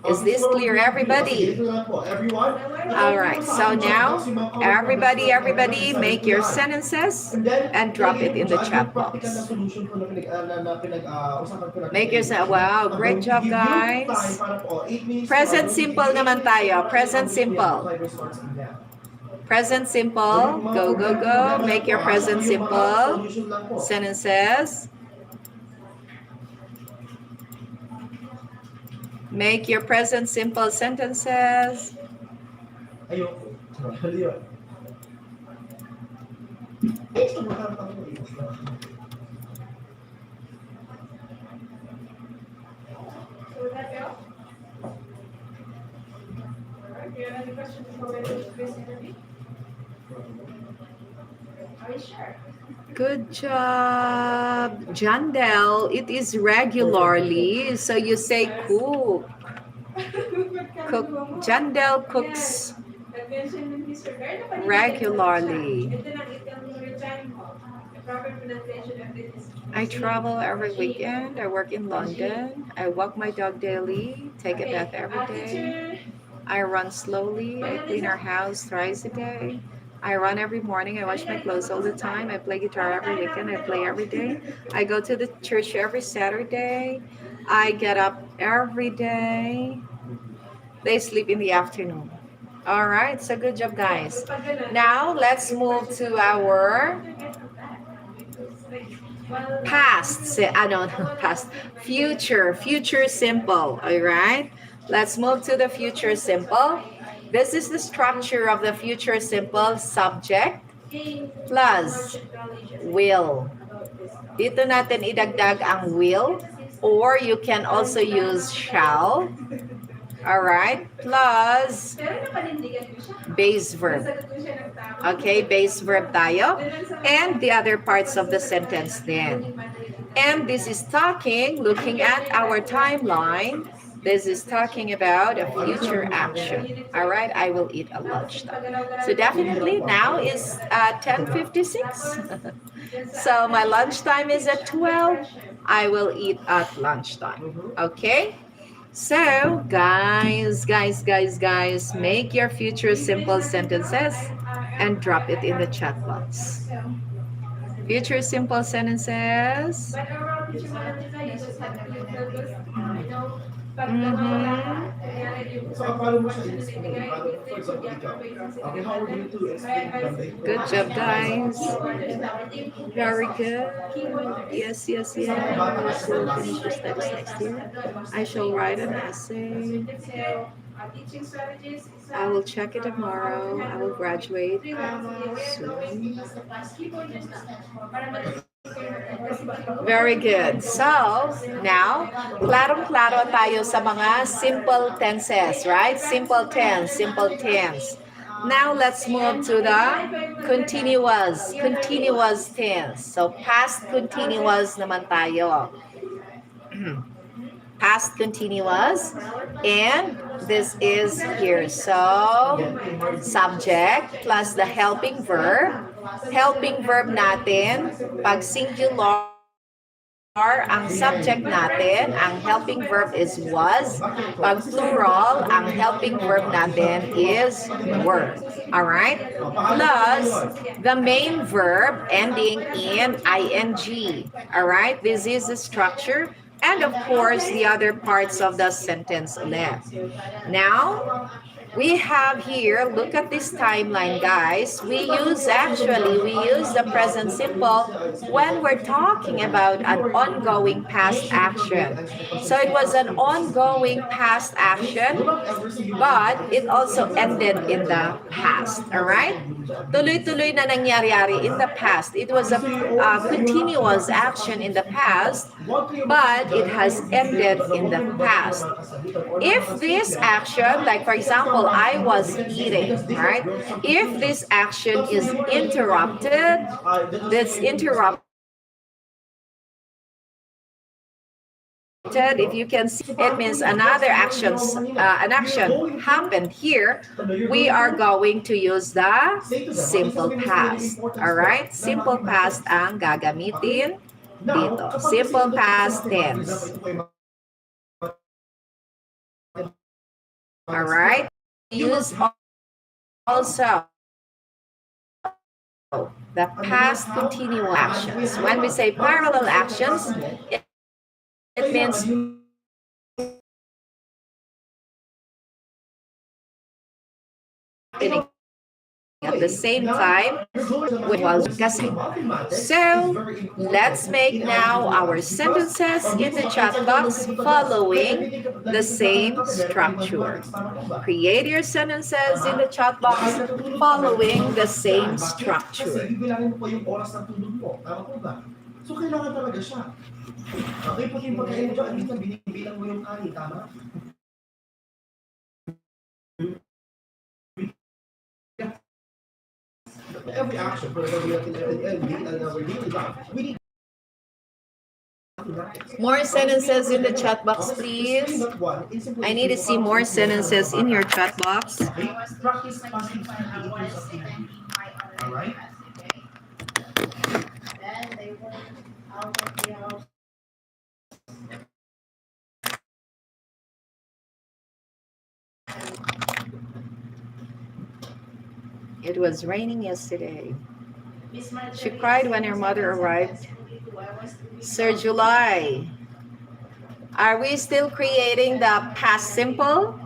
Is this clear, everybody? All right, so now, everybody, make your sentences and drop it in the chat box. Make your wow, great job, guys. Present simple naman tayo, present simple. Present simple, go, go, go. Make your present simple sentences. Make your present simple sentences. Ayoko. So would that go? Alright, do you have any questions before we finish this interview? Are you sure? Good job, Jandel. It is regularly, so you say cook. Cook. Jandel cooks Nag-mention ng disregard na kanina. regularly. Ito lang itong return mo. The proper pronunciation of this. I travel every weekend. I work in London. I walk my dog daily. Take a bath every day. I run slowly. I clean our house thrice a day. I run every morning. I wash my clothes all the time. I play guitar every weekend. I play every day. I go to the church every Saturday. I get up every day. They sleep in the afternoon. All right, so good job, guys. Now, let's move to our past. Past. Future simple. All right, let's move to the future simple. This is the structure of the future simple: subject plus will. Dito natin idagdag ang will, or you can also use shall. All right, plus base verb. Okay, base verb tayo. And the other parts of the sentence then. And this is looking at our timeline. This is talking about a future action. All right, I will eat at lunchtime. So definitely now is 10:56. So my lunchtime is at 12. I will eat at lunchtime. Okay? So guys, make your future simple sentences and drop it in the chat box. Future simple sentences. But overall, teacher Marlita, you just have to focus, pag So, paano mo siya i-explain? For example, ikaw. Okay, how are you to explain Monday? Good job, guys. Very good. Yes. So finish your studies next year. I shall write an essay. teaching strategies. I will check it tomorrow. I will graduate soon. Very good. So, now, klarong-klaro tayo sa mga simple tenses, right? Simple tense. Now, let's move to the continuous tense. So, past continuous naman tayo. Past continuous, and this is here. So, subject plus the helping verb. Helping verb natin, pag singular, ang subject natin, ang helping verb is was. Pag plural, ang helping verb natin is were. Alright? Plus, the main verb ending in ing. Alright? This is the structure. And of course, the other parts of the sentence left. Now, we have here, look at this timeline, guys. We use the present simple when we're talking about an ongoing past action. So it was an ongoing past action, but it also ended in the past. All right? Tuloy-tuloy na nangyari in the past. It was a continuous action in the past, but it has ended in the past. If this action, like for example, I was eating, right? If this action is interrupted, that's interrupted. If you can see, it means an action happened here. We are going to use the simple past. All right? Simple past ang gagamitin dito. Simple past tense. All right? Use also the past continuous actions. When we say parallel actions, it means at the same time so let's make now our sentences in the chat box following the same structure. Create your sentences in the chat box following the same structure. So, kailangan talaga siya. Okay, pati yung pagkain mo dyan, at least na binibilang mo yung kanin, tama? Every action, for example, we need more sentences in the chat box, please. I need to see more sentences in your chat box. practice passing Alright? Then they went out of the house. It was raining yesterday. She cried when her mother arrived. Sir July, are we still creating the past simple?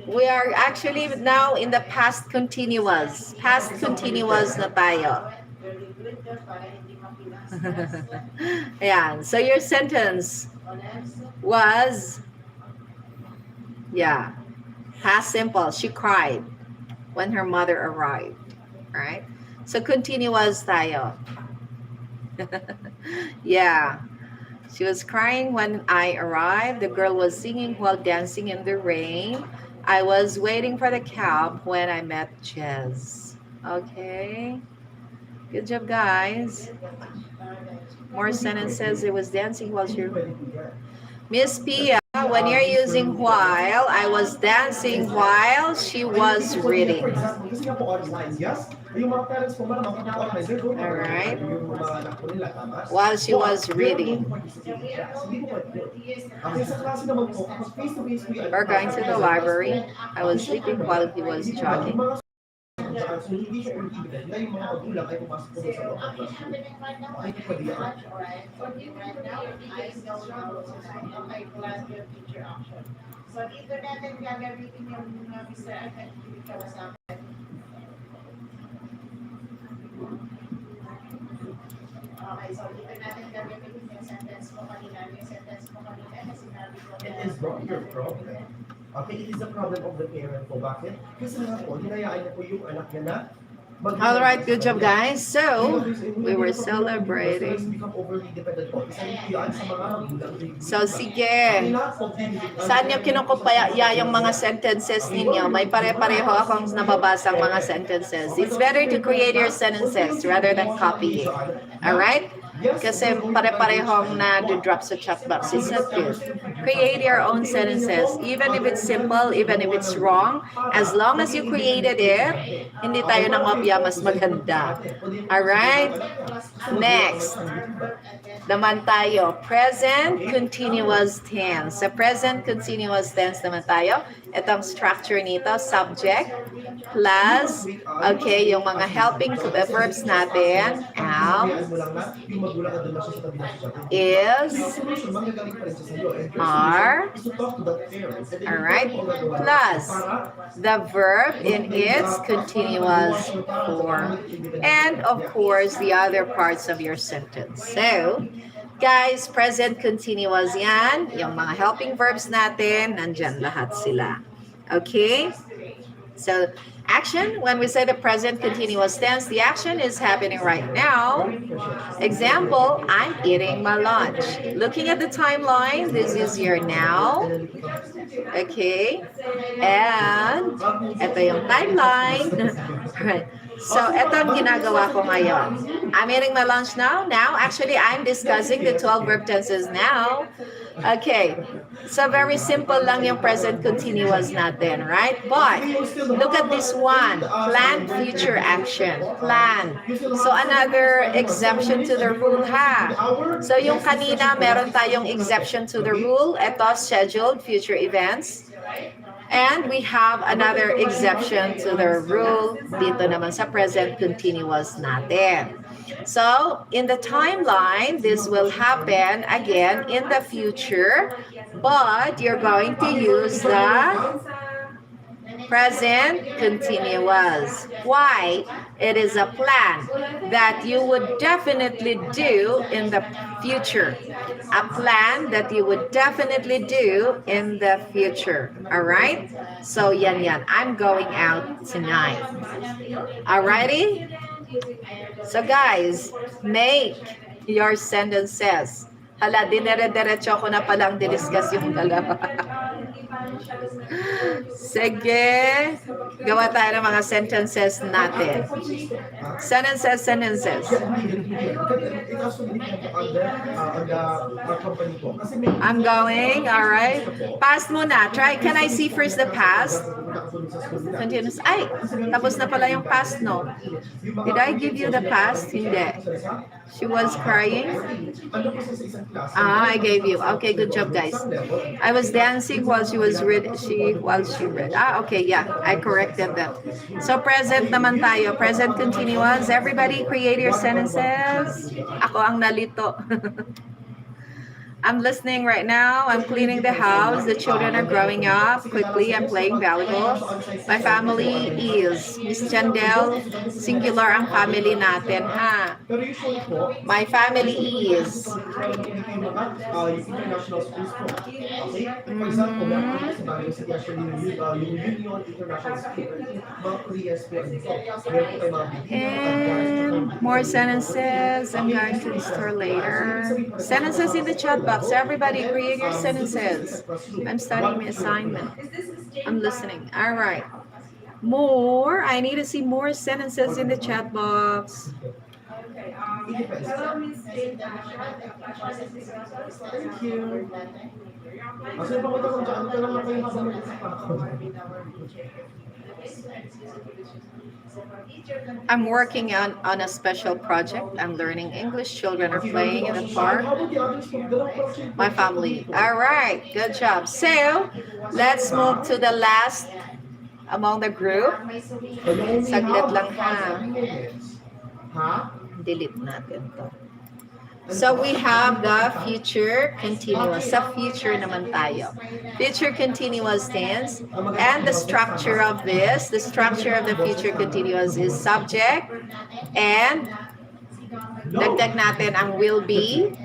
We are actually now in the past continuous. Past continuous na tayo. Yeah, so your sentence was, yeah, past simple. She cried when her mother arrived, right? So continuous tayo. Yeah, she was crying when I arrived. The girl was singing while dancing in the rain. I was waiting for the cab when I met Jez. Okay, good job, guys. More sentences. It was dancing while she... Miss Pia, when you're using while, I was dancing while she was reading. Alright. While she was reading. We're going to the library. I was sleeping while he was jogging. So dito natin gagamitin yung Mr. Activity kawasakin. Okay, so dito natin gagamitin yung sentence mo kanina. Yung sentence mo kanina na sinabi ko. It is not your problem. Okay, it is a problem of the parent po. Bakit? Kasi nga po, hinayaan niyo po yung anak niya na all right, good job, guys. So we were celebrating. So sige, saan nyo kinukupaya yung mga sentences ninyo? May pare-pareho akong nababasang mga sentences. It's better to create your sentences rather than copy it. All right? Kasi pare-parehong na-drop sa chat box. It's not good. Create your own sentences. Even if it's simple, even if it's wrong, as long as you created it, hindi tayo nangopya, mas maganda. Alright? Next. Naman tayo. Present continuous tense. Sa present continuous tense naman tayo. Itong structure nito, subject, plus, okay, yung mga helping verbs natin, am, is, are, alright, plus the verb in its continuous form, and of course, the other parts of your sentence. So, guys, present continuous yan. Yung mga helping verbs natin, nandyan lahat sila. Okay? So, action, when we say the present continuous tense, the action is happening right now. Example, I'm eating my lunch. Looking at the timeline, this is your now. Okay? And, ito yung timeline. Right. So, ito ang ginagawa ko ngayon. I'm eating my lunch now. Now, actually, I'm discussing the 12 verb tenses now. Okay. So, very simple lang yung present continuous natin, right? But, look at this one. Planned future action. Plan. So, another exception to the rule, ha? So, yung kanina, meron tayong exception to the rule. Ito, scheduled future events. And we have another exception to the rule dito naman sa present continuous natin. So, in the timeline, this will happen again in the future, but you're going to use the present continuous. Why? It is a plan that you would definitely do in the future. A plan that you would definitely do in the future. All right? So, yan. I'm going out tonight. Alrighty? So, guys, make your sentences. Hala, dinere-derecho ko na palang diniscuss yung dalawa. Sige. Gawa tayo ng mga sentences natin. Sentences. I'm going, all right. Past muna. Try, can I see first the past? Continuous. Ay, tapos na pala yung past, no? Did I give you the past? Hindi. She was crying. I gave you. Okay, good job, guys. I was dancing while she read. Okay, yeah, I corrected that. So present naman tayo. Present continuous. Everybody create your sentences. Ako ang nalito. I'm listening right now. I'm cleaning the house. The children are growing up quickly. I'm playing volleyball. My family is Miss Chandel. Singular ang family natin, ha? My family is. And more sentences. I'm going to store later. Sentences in the chat box. Everybody create your sentences. I'm studying my assignment. I'm listening. All right. More. I need to see more sentences in the chat box. Okay, hello, Miss Jane. Thank you. I'm working on a special project. I'm learning English. Children are playing in the park. My family. All right. Good job. So, let's move to the last among the group. Saglit lang, ha? Delete natin to. So we have the future continuous. Sa future naman tayo. Future continuous tense. And the structure of this, the structure of the future continuous is subject and dagdag natin ang will be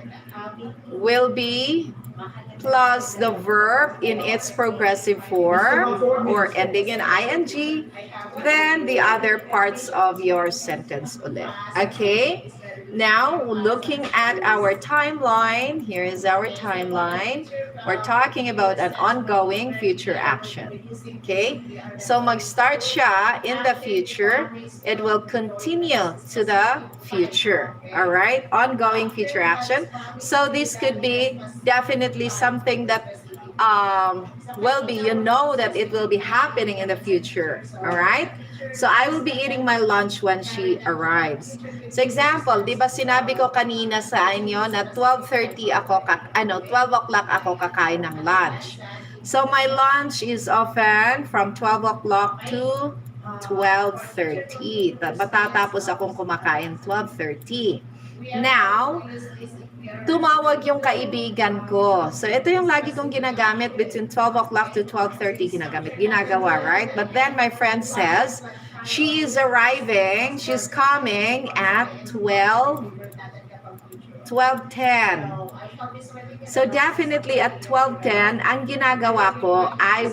plus the verb in its progressive form or ending in ing, then the other parts of your sentence ulit. Okay? Now, looking at our timeline, here is our timeline. We're talking about an ongoing future action. Okay? So, mag-start siya in the future. It will continue to the future. All right? Ongoing future action. So, this could be definitely something that will be, you know that it will be happening in the future. All right? So, I will be eating my lunch when she arrives. So, example, di ba sinabi ko kanina sa inyo na 12 o'clock ako kakain ng lunch. So my lunch is often from 12 o'clock to 12:30. Matatapos akong kumakain 12:30. Now, tumawag yung kaibigan ko. So ito yung lagi kong ginagamit between 12 o'clock to 12:30 ginagawa, right? But then my friend says, she is arriving, she's coming at 12:10. So definitely at 12:10, ang ginagawa ko, I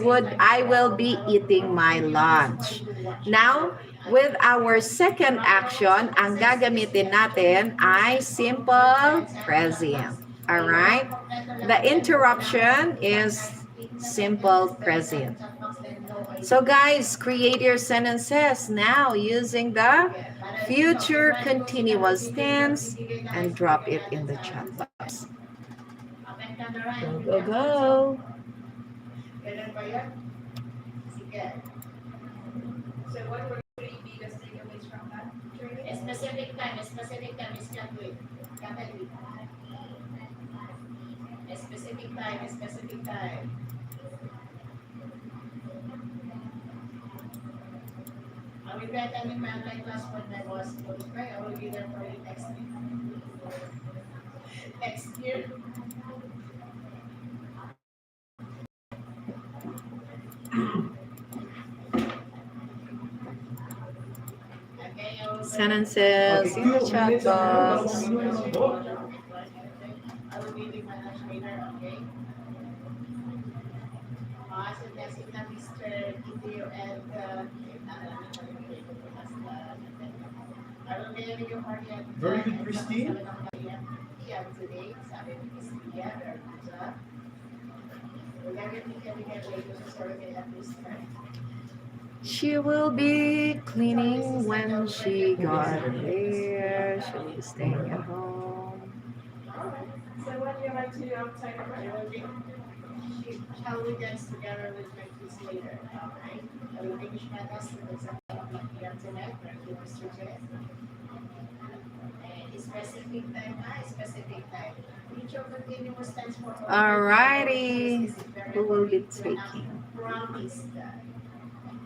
will be eating my lunch. Now, with our second action, ang gagamitin natin ay simple present. Alright? The interruption is simple present. So guys, create your sentences now using the future continuous tense and drop it in the chat box. Go, go. Ganun ba yan? Sige. So what were three biggest takeaways from that training? Specific time is calculate. Calculate. Specific time. I will be attending my online class when my boss goes by. I will be there for you next week. Next year. Okay, I will Sentences in the chat box. I will be with my lunch later, okay? So next is Mr. Ideo and I will be having your party at Very good, Christine. Yeah, today, sabi ni Miss Lia, very good job. We're everything can get later, so sorry at this time. She will be cleaning when she got there. She'll be staying at home. Alright, so what do you like to do outside of I work? will be, shall we dance together with my kids later, alright? I will finish my lesson at 7 p.m. tonight, thank you, Mr. J. Specific time, specific time. Future continuous tense for Alrighty. Who will be taking? Promise that.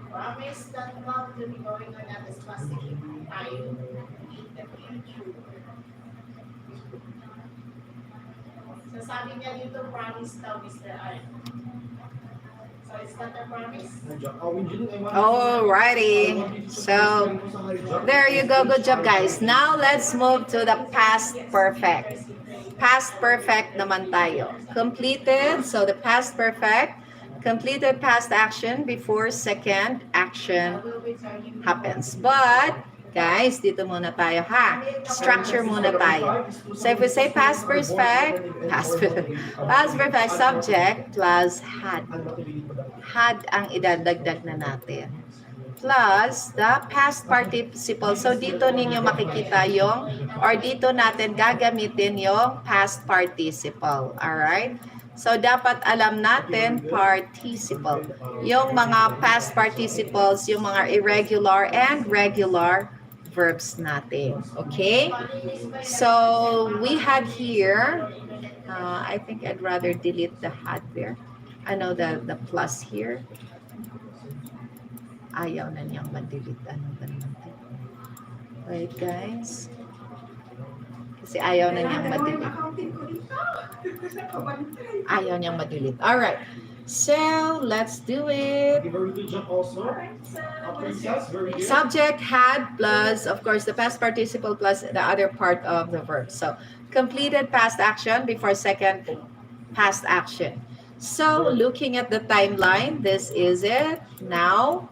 Promise that love will be going on at a specific time in the future. So sabi niya dito, promise daw, Mr. R. So is that a promise? Alrighty. So there you go. Good job, guys. Now let's move to the past perfect. Past perfect naman tayo. Completed. So the past perfect. Completed past action before second action happens. But guys, dito muna tayo ha. Structure muna tayo. So if we say past perfect subject plus had. Had ang idadagdag na natin. Plus the past participle. So dito ninyo makikita yung, or dito natin gagamitin yung past participle. Alright? So dapat alam natin participle. Yung mga past participles, yung mga irregular and regular verbs natin. Okay? So we had here, I think I'd rather delete the had there. Ano, the plus here. Ayaw na niyang ma-delete. Ano ba naman ito? Wait, guys. Kasi ayaw na niyang ma-delete. Ayaw niyang ma-delete. Alright. So, let's do it. Very good job also. Princess, very good. Subject had plus, of course, the past participle plus the other part of the verb. So, completed past action before second past action. So, looking at the timeline, this is it. Now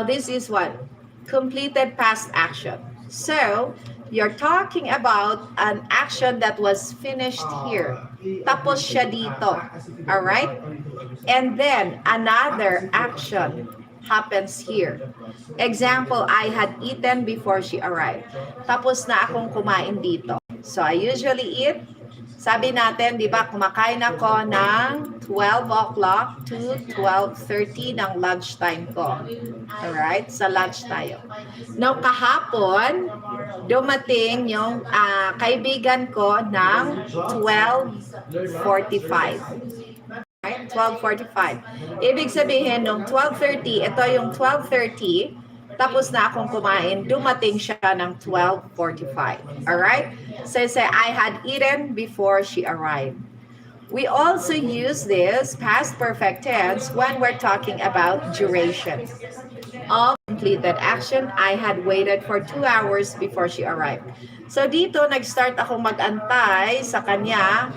this is what? Completed past action. So, you're talking about an action that was finished here. Tapos siya dito. Alright? And then, another action happens here. Example, I had eaten before she arrived. Tapos na akong kumain dito. So, I usually eat. Sabi natin, di ba, kumakain ako ng 12 o'clock to 12:30 ng lunchtime ko. Alright? Sa lunch tayo. Now, kahapon, dumating yung kaibigan ko ng 12:45. Right? 12:45. Ibig sabihin, nung 12:30, ito yung 12:30, tapos na akong kumain, dumating siya ng 12:45. Alright? So say, I had eaten before she arrived. We also use this past perfect tense when we're talking about duration of completed action. I had waited for 2 hours before she arrived. So dito, nag-start ako mag-antay sa kanya.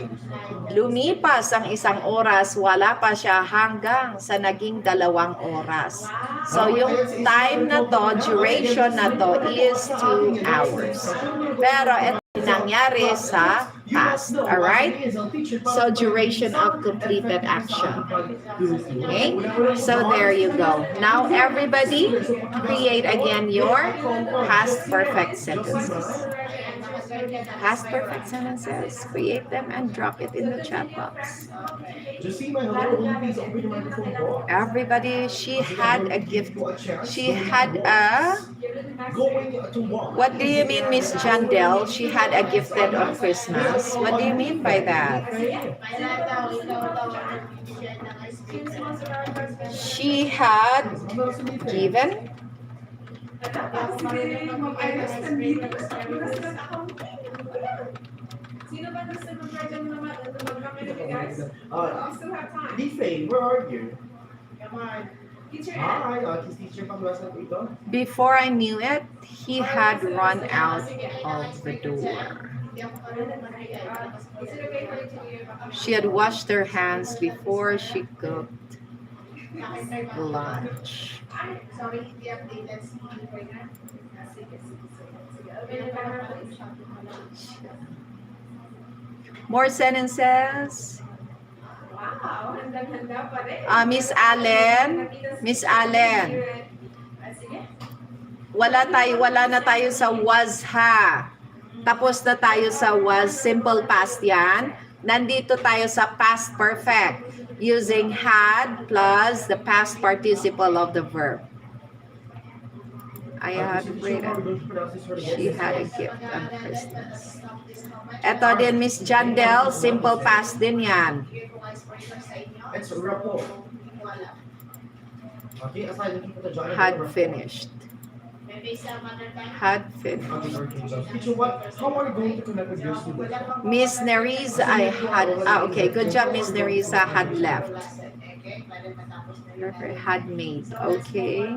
Lumipas ang 1 oras, wala pa siya hanggang sa naging 2 oras. So yung time na to, duration na to is 2 hours. Pero ito nangyari sa past, alright? So duration of completed action. Okay? So there you go. Now everybody, create again your past perfect sentences. Past perfect sentences, create them and drop it in the chat box. Josima, hello. Will you please open your microphone po? Everybody, she had a gift. She had a... Going to walk. What do you mean, Miss Jandel? She had a gifted on Christmas. What do you mean by that? She had given. Sino ba gusto mag-try mo naman? Mag-comment, guys? We still have time. Lifei, where are you? Come on. Teacher Ed. Hi, kiss teacher pang-lesson po ito. Before I knew it, he had run out of the door. Is it okay for you to do? She had washed her hands before she cooked lunch. Sorry, hindi updated si Reina. Sige. More sentences. Wow, handang-handa pa rin. Miss Allen, Miss Allen, Sige. wala na tayo sa was ha. Tapos na tayo sa was, simple past yan. Nandito tayo sa past perfect using had plus the past participle of the verb. I had waited. She had a gift on Christmas. Eto din, Miss Jandel, simple past din yan. It's rapo. Okay, aside from the John. Had finished. Had finished. Teacher, how are you going to connect with your students? Miss Nerissa, I had, okay, good job, Miss Nerissa, had left. Had made, okay.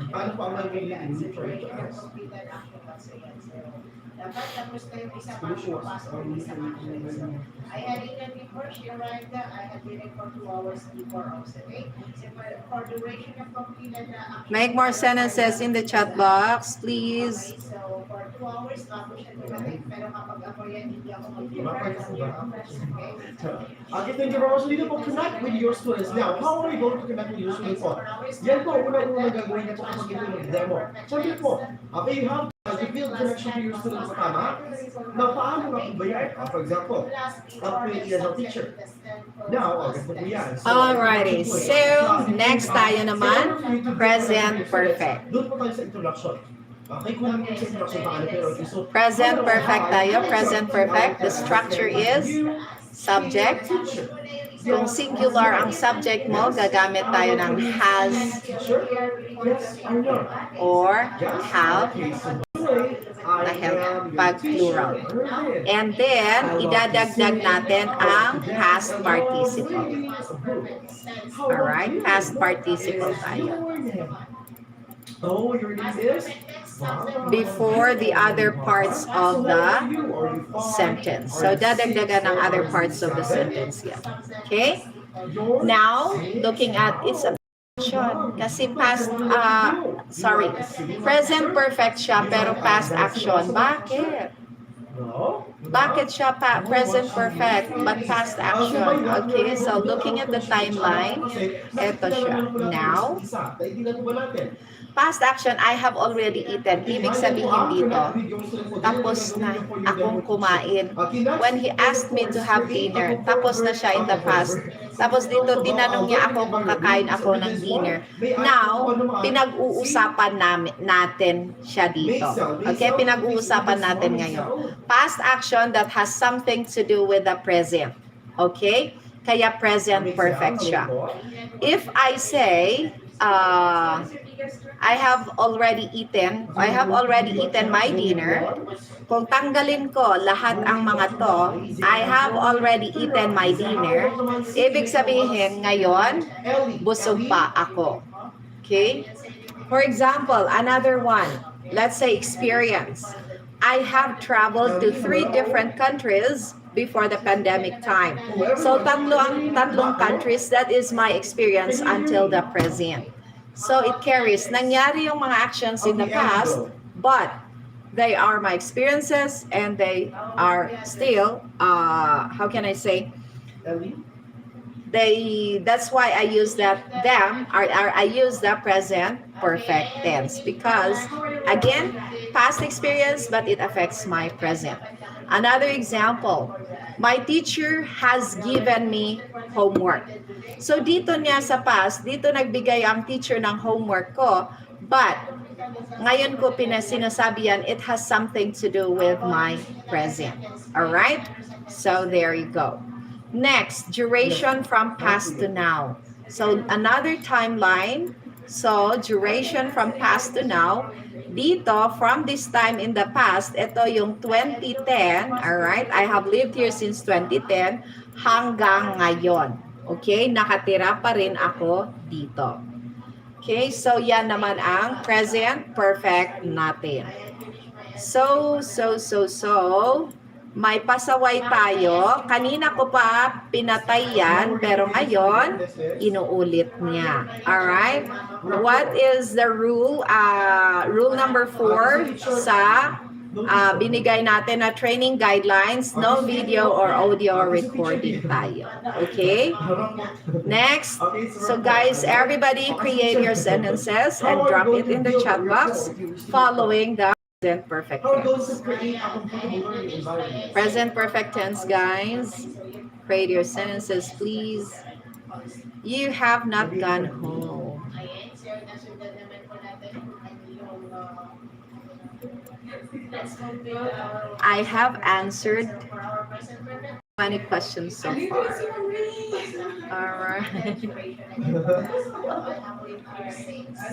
Paano pa ang nagiging for you to ask? Dapat tapos na yung isa pa pasok yung isa pa. I had eaten before she arrived. I had eaten for 2 hours before also. Okay? So for duration of completed action. Make more sentences in the chat box, please. Okay, so for 2 hours bago siya dumating. Pero kapag ako yan, hindi ako mag-prepare. Okay, thank you very much. Dito po, connect with your students. Now, how are you going to connect with your students po? Yan po, una-una gagawin niyo po kapag ito yung demo. Siyempre po, okay, you have to build connection to your students, tama? Now, paano nga ba yan? For example, upgrade as a teacher. Now, okay po yan. Alrighty, so next tayo naman, present perfect. Doon po tayo sa introduction. Okay, kung ano yung sa introduction, paano pero so, Present perfect tayo, present perfect. The structure is subject. Kung singular ang subject mo, gagamit tayo ng has or have pag plural. And then, idadagdag natin ang past participle. Alright, past participle tayo. Oh, your name is? Before the other parts of the sentence. So, dadagdagan ng other parts of the sentence yan. Okay? Now, looking at its action. Kasi past, present perfect siya, pero past action. Bakit? Bakit siya present perfect, but past action? Okay, so looking at the timeline, eto siya. Now, past action, I have already eaten. Ibig sabihin dito, tapos na akong kumain. When he asked me to have dinner, tapos na siya in the past. Tapos dito, tinanong niya ako kung kakain ako ng dinner. Now, pinag-uusapan natin siya dito. Okay, pinag-uusapan natin ngayon. Past action that has something to do with the present. Okay? Kaya present perfect siya. If I say, I have already eaten my dinner. Kung tanggalin ko lahat ang mga to, I have already eaten my dinner. Ibig sabihin, ngayon, busog pa ako. Okay? For example, another one. Let's say experience. I have traveled to 3 different countries before the pandemic time. So, tatlong countries, that is my experience until the present. So, it carries. Nangyari yung mga actions in the past, but they are my experiences and they are still, how can I say, that's why I use I use the present perfect tense because again, past experience, but it affects my present. Another example, my teacher has given me homework. So dito niya sa past, dito nagbigay ang teacher ng homework ko, but ngayon ko sinasabi yan, it has something to do with my present. Alright? So there you go. Next, duration from past to now. So another timeline. So duration from past to now. Dito, from this time in the past, ito yung 2010. Alright? I have lived here since 2010 hanggang ngayon. Okay? Nakatira pa rin ako dito. Okay? So yan naman ang present perfect natin. So, may pasaway tayo. Kanina ko pa pinatay yan, pero ngayon, inuulit niya. Alright? What is the rule? Rule number 4 sa binigay natin na training guidelines, no video or audio recording tayo. Okay? Next. So guys, everybody create your sentences and drop it in the chat box following the present perfect tense. Present perfect tense, guys. Create your sentences, please. You have not gone home. I have answered many questions so far. All right.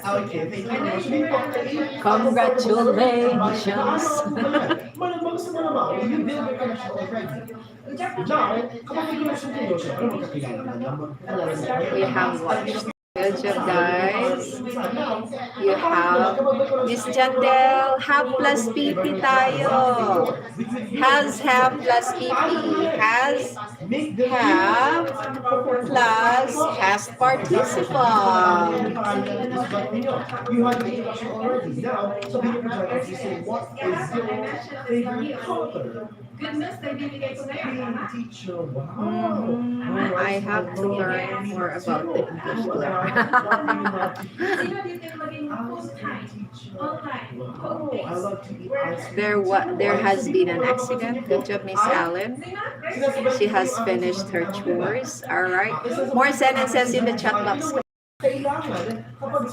Okay, thank you very much. Congratulations. Gusto mo naman, you build your connection already. Now, kapag may connection kayo, syempre magkakilala na naman. We have watched. Good job, guys. You have Miss Jandel, have plus PP tayo. Has have plus PP. Has have plus past participle. You have the connection already. Now, sabihin ko dyan, you say, what is your favorite color? Goodness, nagbibigay ko na yan, ha? Teacher, wow. I have to learn more about the English grammar. Sino dito yung maging full-time, online, home-based? There has been an accident. Good job, Miss Allen. She has finished her chores. All right. More sentences in the chat box. Kailangan, kapag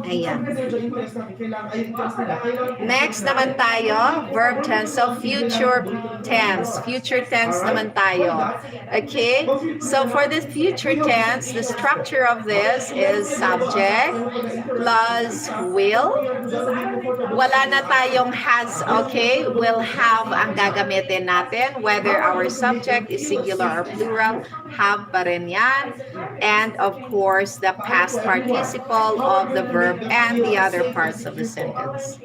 Ayan. interest natin, kailangan, ay interest nila, kailangan. Next naman tayo, verb tense. So future tense. Future tense naman tayo. Okay? So for the future tense, the structure of this is subject plus will. Wala na tayong has, okay? Will have ang gagamitin natin. Whether our subject is singular or plural, have pa rin yan. And of course, the past participle of the verb and the other parts of the sentence.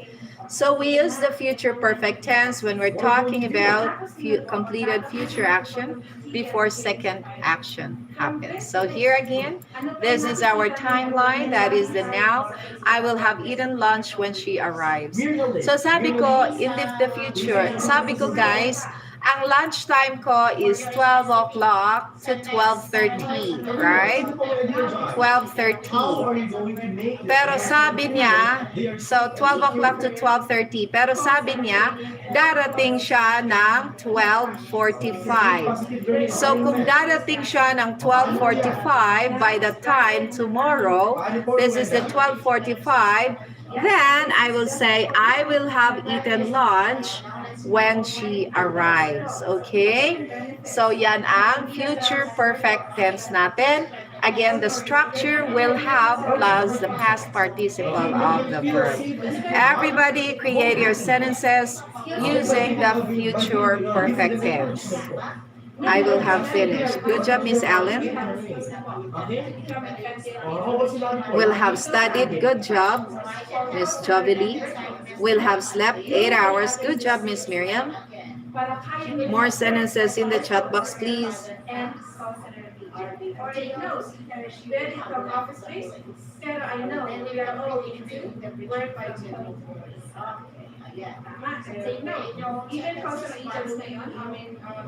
So we use the future perfect tense when we're talking about completed future action before second action happens. So here again, this is our timeline. That is the now. I will have eaten lunch when she arrives. So sabi ko, in the future, sabi ko guys, Ang lunchtime ko is 12 o'clock to 12:30, right? How 12:30. are you going to make this? Pero sabi niya, so 12 o'clock to 12:30. Pero sabi niya, darating siya ng 12:45. So kung darating siya ng 12:45 by the time tomorrow, this is the 12:45, then I will say I will have eaten lunch when she arrives. Okay? So yan ang future perfect tense natin. Again, the structure will have plus the past participle of the verb. Everybody create your sentences using the future perfect tense. I will have finished. Good job, Miss Allen. Will have studied. Good job, Miss Jovely. Will have slept 8 hours. Good job, Miss Miriam. More sentences in the chat box, please. Or take notes. Ready from office space. Pero I know we are all into work by two. Tama. Take note. Even cultural agents ngayon,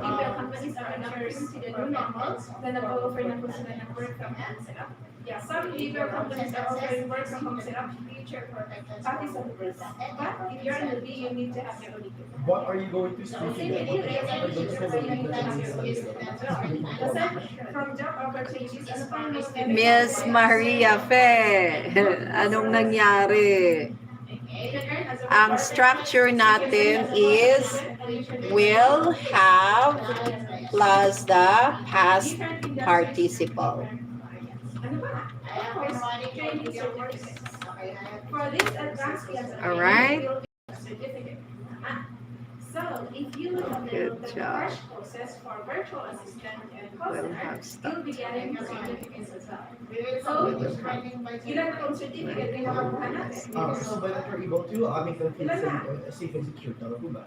people companies are adapting to the new normal na nag-offer na po sila ng work from home setup. Yeah, some legal companies are offering work from home setup, future perfect, pati sa business. But if you're in the B, you need to have your own equipment. What are you going to speak Same with you, Aside from job opportunities, ano pa yung most Miss Maria Fe, anong nangyari? Ang structure natin is will have plus the past participle. Ano ba? Training certificate. For this advanced class, Alright. certificate. So, if you look at the Good job. first process for virtual assistant and call We'll center, have stuff. you'll be getting the certificates as well. So, Ah, ilan pong certificate yung makakuha natin? So by that you're able to make them feel safe and secure. Tama po ba?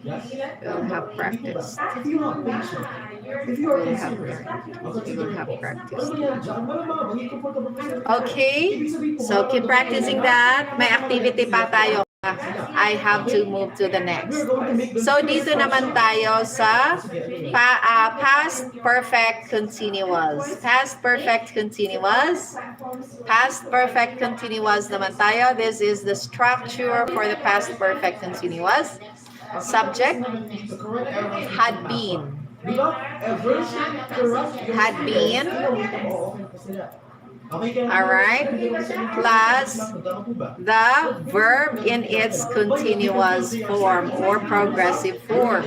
Yes? We'll have practice. If you have patience, if you are We'll have considerate, practice. We'll have practice. ano yan dyan? Walang mga magiging comfortable pa sa- Okay, Ibig sabihin po, so keep practicing that. May activity pa tayo. I have to move to the next. we're going to make them So feel dito naman tayo sa past perfect continuous. Past perfect continuous. Past perfect continuous naman tayo. This is the structure for the past perfect continuous. Subject The correct error- had been. Diba? Version correct. Had been. Okay, kaya- Alright. Plus Tama po ba? the verb in its continuous form or progressive form.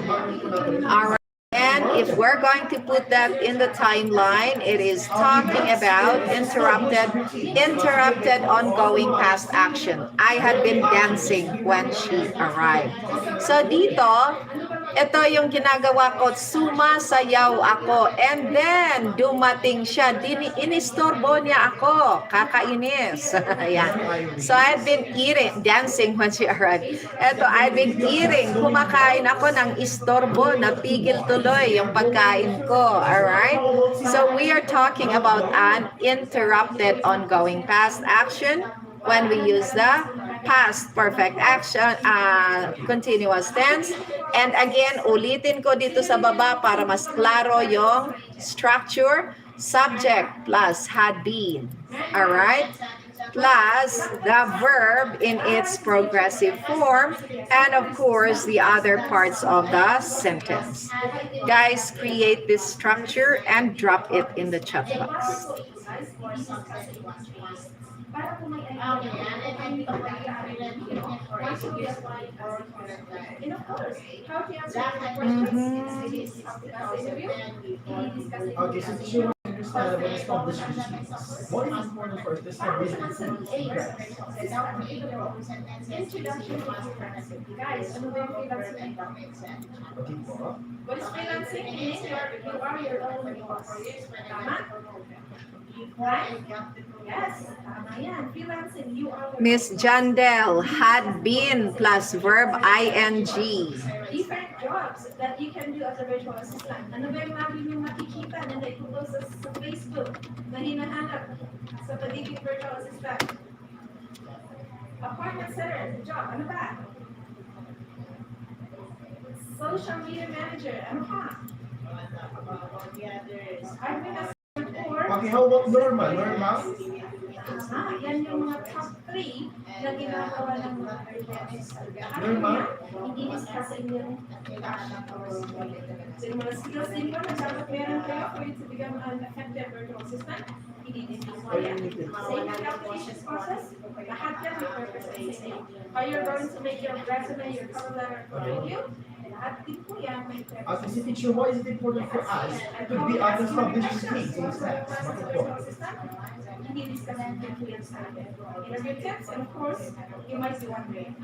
Alright. And if we're going to put that in the timeline, it is talking about interrupted ongoing past action. I had been dancing when she arrived. So dito, ito yung ginagawa ko, sumasayaw ako. And then, dumating siya. Inistorbo niya ako. Kakainis. Ayan. So I've been dancing when she arrived. Ito, I've been eating. Kumakain ako ng istorbo. Napigil tuloy yung pagkain ko. Alright? So we are talking about an interrupted ongoing past action when we use the past perfect action, continuous tense. And again, ulitin ko dito sa baba para mas klaro yung structure. Subject plus had been. Alright? Plus the verb in its progressive form, and of course the other parts of the sentence. Guys, create this structure and drop it in the chat box. Para kung may And of course, how to answer the questions is interview. Okay, so teacher wants to understand what established means. What is important first? Establish Introduction to freelancing. Guys, ano ba yung freelancing? Okay po. What is freelancing? Meaning you are your own employer. Tama? Right? Yes, tama yan. Freelancing, you are your Miss Jandel, had been plus verb ing. different jobs that you can do as a virtual assistant. Ano ba yung lagi niyong makikita na naikupost sa Facebook na hinahanap sa pagiging virtual assistant? Appointment setter, job, ano ba? Social media manager, ano pa? About the others. Admin assistant or Okay, how about Norma? Norma? yan yung mga top 3 na ginagawa ng mga urgents. Norma? Hindi discussin yung so, yung mga skills din ko na dapat meron kayo for you to become an effective virtual assistant. Hindi discuss mo yan. Same with application process. Lahat yan may purpose and same. How you're going to make your resume, your cover letter for review. Lahat din po yan may As purpose. a teacher, why is it important for us to be established things in steps? Bakit po? Hindi discussin din po yan sa atin. Interview tips, and of course, you might be wondering,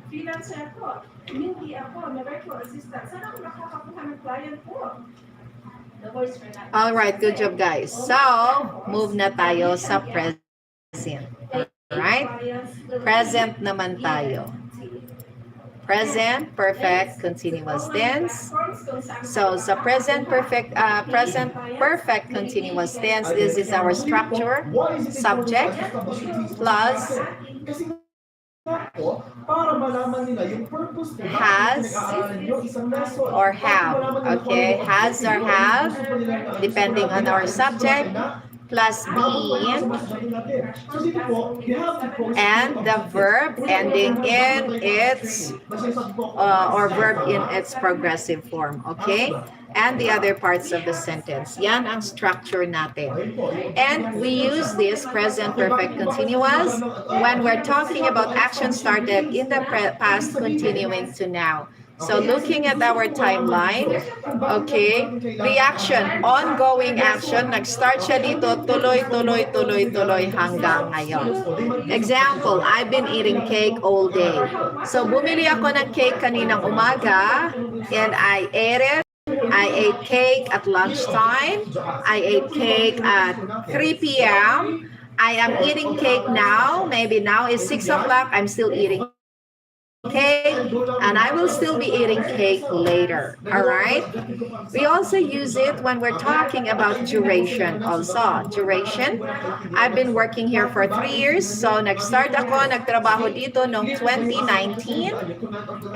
freelancer ako, hindi ako, na virtual assistant. Saan ako nakakakuha ng client po? The voice for that. All right, good job guys. So, move na tayo sa present. Alright? Present naman tayo. Present perfect continuous tense. So, sa present perfect continuous tense, this is our structure, Why is it subject, important to plus Kasi nga po, para malaman nila yung purpose po, bakit has pinag-aaralan nyo isang lesson. or Bakit have. malaman nila kung Okay, ano yung has or objective have, nila, gusto nila, depending on our subject, plus being, So dito po, you have to post and the verb ending in its or verb in its progressive form. Okay? And the other parts of the sentence. Yan ang structure natin. And we use this present perfect continuous when we're talking about action started in the past continuing to now. So looking at our timeline, okay, reaction, ongoing action, nag-start siya dito, tuloy hanggang ngayon. Example, I've been eating cake all day. So bumili ako ng cake kaninang umaga and I ate it. I ate cake at lunchtime. I ate cake at 3 p.m. I am eating cake now. Maybe now is 6 o'clock. I'm still eating cake, and I will still be eating cake later. All right? We also use it when we're talking about duration also. Duration, I've been working here for 3 years. So, nag-start ako, nagtrabaho dito noong 2019.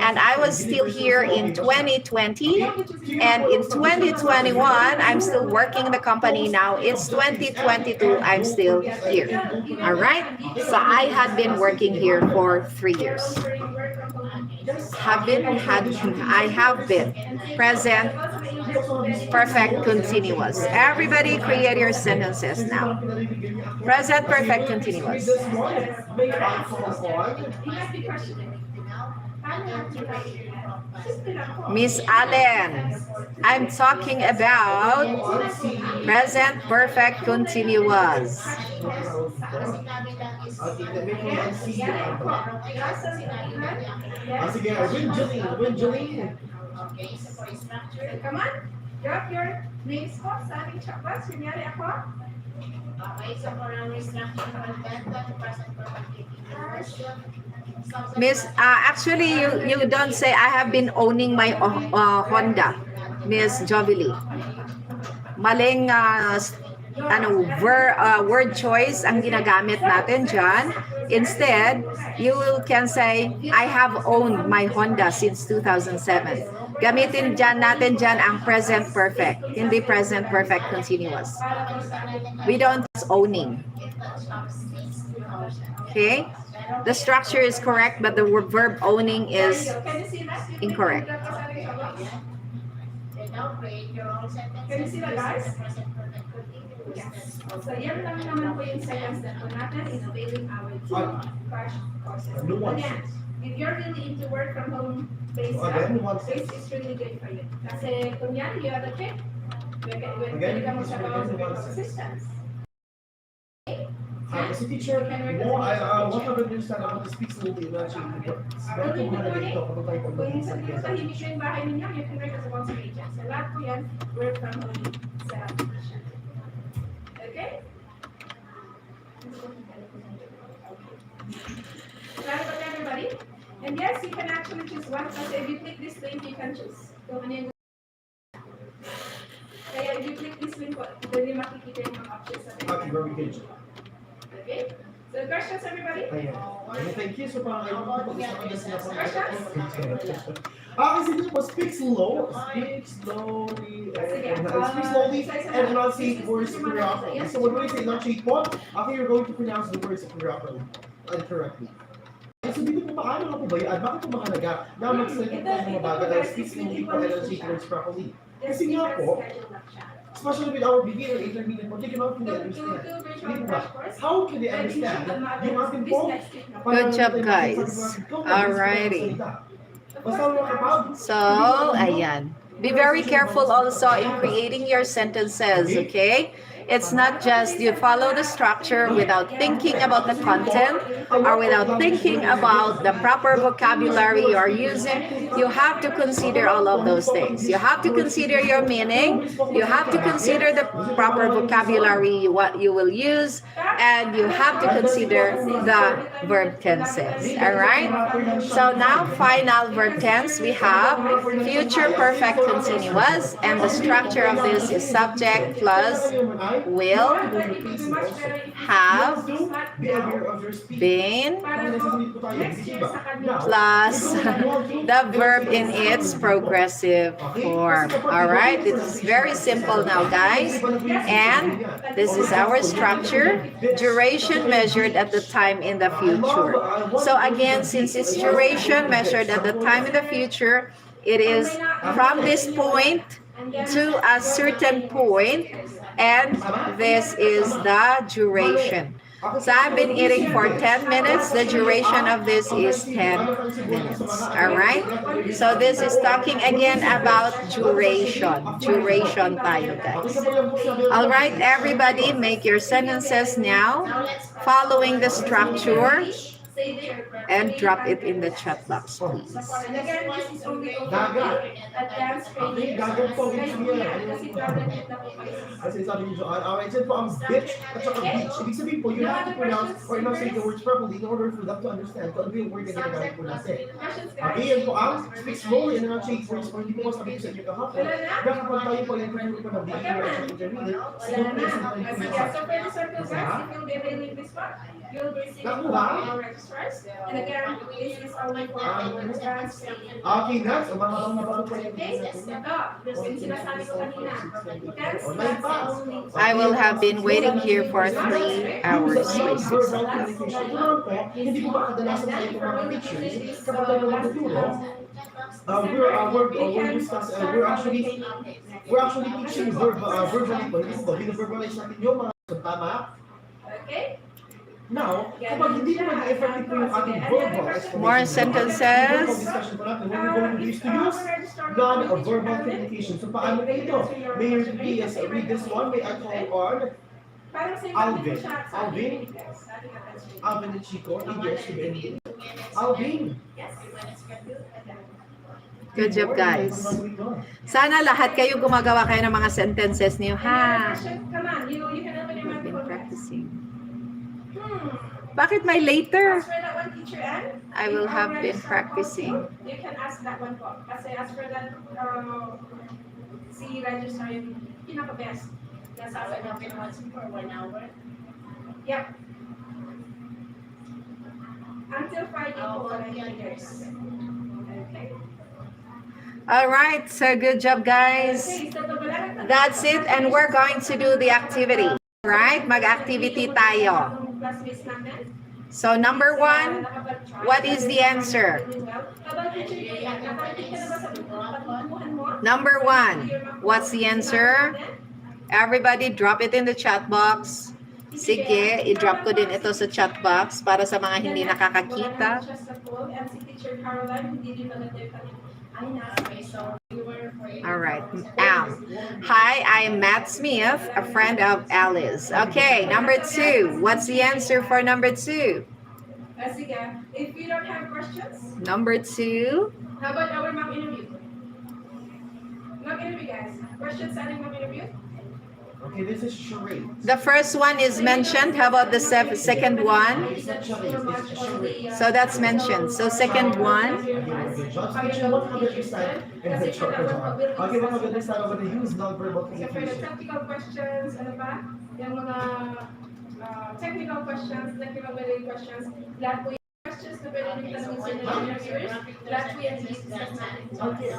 And I was still here in 2020. And in 2021, I'm still working in the company now. It's 2022, I'm still here. All right? So, I had been working here for 3 years. I have been. Present, perfect, continuous. Everybody create your sentences now. Present, perfect, continuous. Miss Allen, I'm talking about present, perfect, continuous. Sige, Winjeline. Okay, so for structure, Come on, drop your names po sa ating chat box. Kunyari ako. okay, so for our structure, content, the present perfect continuous. Miss, actually, you don't say I have been owning my Honda, Miss Jovely. Maling word choice ang ginagamit natin dyan. Instead, you can say, I have owned my Honda since 2007. Gamitin natin dyan ang present perfect, hindi present perfect continuous. We don't use owning. Okay? The structure is correct, but the verb owning is Can you see that? incorrect. Can you see that, guys? Yes. So, yan lang naman po yung sentence na po natin in availing our two crash courses. Again, if you're really into work from home based this is really good for you. Kasi kunyari, you have a trip, pwede ka magsabaw sa virtual assistants. Kasi teacher, what I understand about the speech na actually, Kung sabihin sa tahimik na yung bahay ninyo, you can work as a once agent. So, lahat po yan, work from home sa application. Okay? Got it, everybody? And yes, you can actually choose one. Kasi if you click this link, you can choose kung ano yung kaya if you click this link, pwede makikita yung mga options sa very good. Okay? So questions, everybody? Ayan. Okay, thank you. So parang ayaw ko pag-isa ka na sila po. Questions? Kasi dito po, speak slow. Speak slowly. Sige. Speak slowly Isa-isa and lang. enunciate words correctly. So when we say enunciate po, okay, you're going to pronounce the words correctly. Correctly. So dito po, paano nga po ba yan? Bakit po mahalaga na magsalita po ng mga bagay na speak slowly po and enunciate words properly? Kasi nga po, especially with our beginner, intermediate po, they cannot really understand. Hindi ba? How can they understand yung ating po? Good job, guys. Alrighty. Basta mga kapag, So, ayan. Be very careful also in creating your sentences, okay? It's not just you follow the structure without thinking about the content or without thinking about the proper vocabulary you are using. You have to consider all of those things. You have to consider your meaning. You have to consider the proper vocabulary, what you will use, and you have to consider the verb tenses. All right? So now, final verb tense, we have future perfect continuous, and the structure of this is subject plus will, have, been, plus the verb in its progressive form. All right, it's very simple now, guys. And this is our structure. Duration measured at the time in the future. So again, since it's duration measured at the time in the future, it is from this point to a certain point, and this is the duration. So I've been eating for 10 minutes. The duration of this is 10 minutes. All right? So this is talking again about duration. Duration tayo, guys. All right, everybody, make your sentences now, following the structure, and drop it in the chat box, please. And again, this is only advanced training. Kasi graduate na po kayo. Kasi sabi ni Joanne, alright, dyan po ang bitch at saka beach. Ibig sabihin po, you have to pronounce or enunciate the words properly in order for them to understand kung ano yung word na ginagamit po natin. Questions, Okay, guys? yan po ang speak slowly and enunciate words or hindi po sabi ko sa inyo kahapon. Kaya kapag tayo po yung pinag po ng beginner at intermediate, Wala na. Kasi so for the circle, guys, if you'll be availing this one, you'll be receiving our registrars. And again, this is only for advanced training. Okay, next, umahabang na ba po yung Okay, ito, yung sinasabi ko kanina. Tense, Online that's pa. only. I will have been waiting here for 3 hours. Verbal communication naman po, hindi po ba kadalasan tayo po mga pictures kapag tayo magtuturo, we're actually teaching verbally po, hindi po ba, binaverbalize natin yung mga tama. Okay? Now, kapag hindi po maging effective po yung ating verbal explanation, More sentences. discussion po natin, we're going to use non-verbal communication. So, paano po ito? May you please read this one? May I call on Parang same Alvin. siya sa Alvin? guys. Sabi nga that's true. Alvin and Chico? Yes, Alvin. Yes. Good job, guys. Sana lahat kayo gumagawa kayo ng mga sentences niyo, Any other ha? question? Come on, you can open your mouth Been for practicing. Hmm. Bakit may later? As for that one, Teacher Ann, I will have been practicing. you can ask that one po. Kasi as for that, si register yung pinaka-best. Yes, So, I've been watching for 1 hour. Yep. Until Friday po, Oh, wala yung yes. Okay. All right, so good job, guys. Okay, so pagbalaan natin- That's it, and we're going to do the activity. Right? Mag-activity tayo. Classmates natin. So number 1, what is the answer? Number 1, what's the answer? Everybody drop it in the chat box. Sige, i-drop ko din ito sa chat box para sa mga hindi nakakakita. All right. Hi, I am Matt Smith, a friend of Alice. Okay, number 2. What's the answer for number 2? Sige, if you don't have questions, Number 2. how about our mock interview? Mock interview, guys. Questions sa ating mock interview? Okay, this is charade. The first one is mentioned. How about the second one? It's not charade, it's charade. So that's mentioned. So second one. Okay, 100% and the chart. Okay, 100% I'm going to use non-verbal So for the communication. practical questions, ano pa? Yung mga technical questions, technical questions, lahat po yung questions na pwede nyo tanongin sa inyo ng viewers, lahat po yan i-discuss natin. Okay.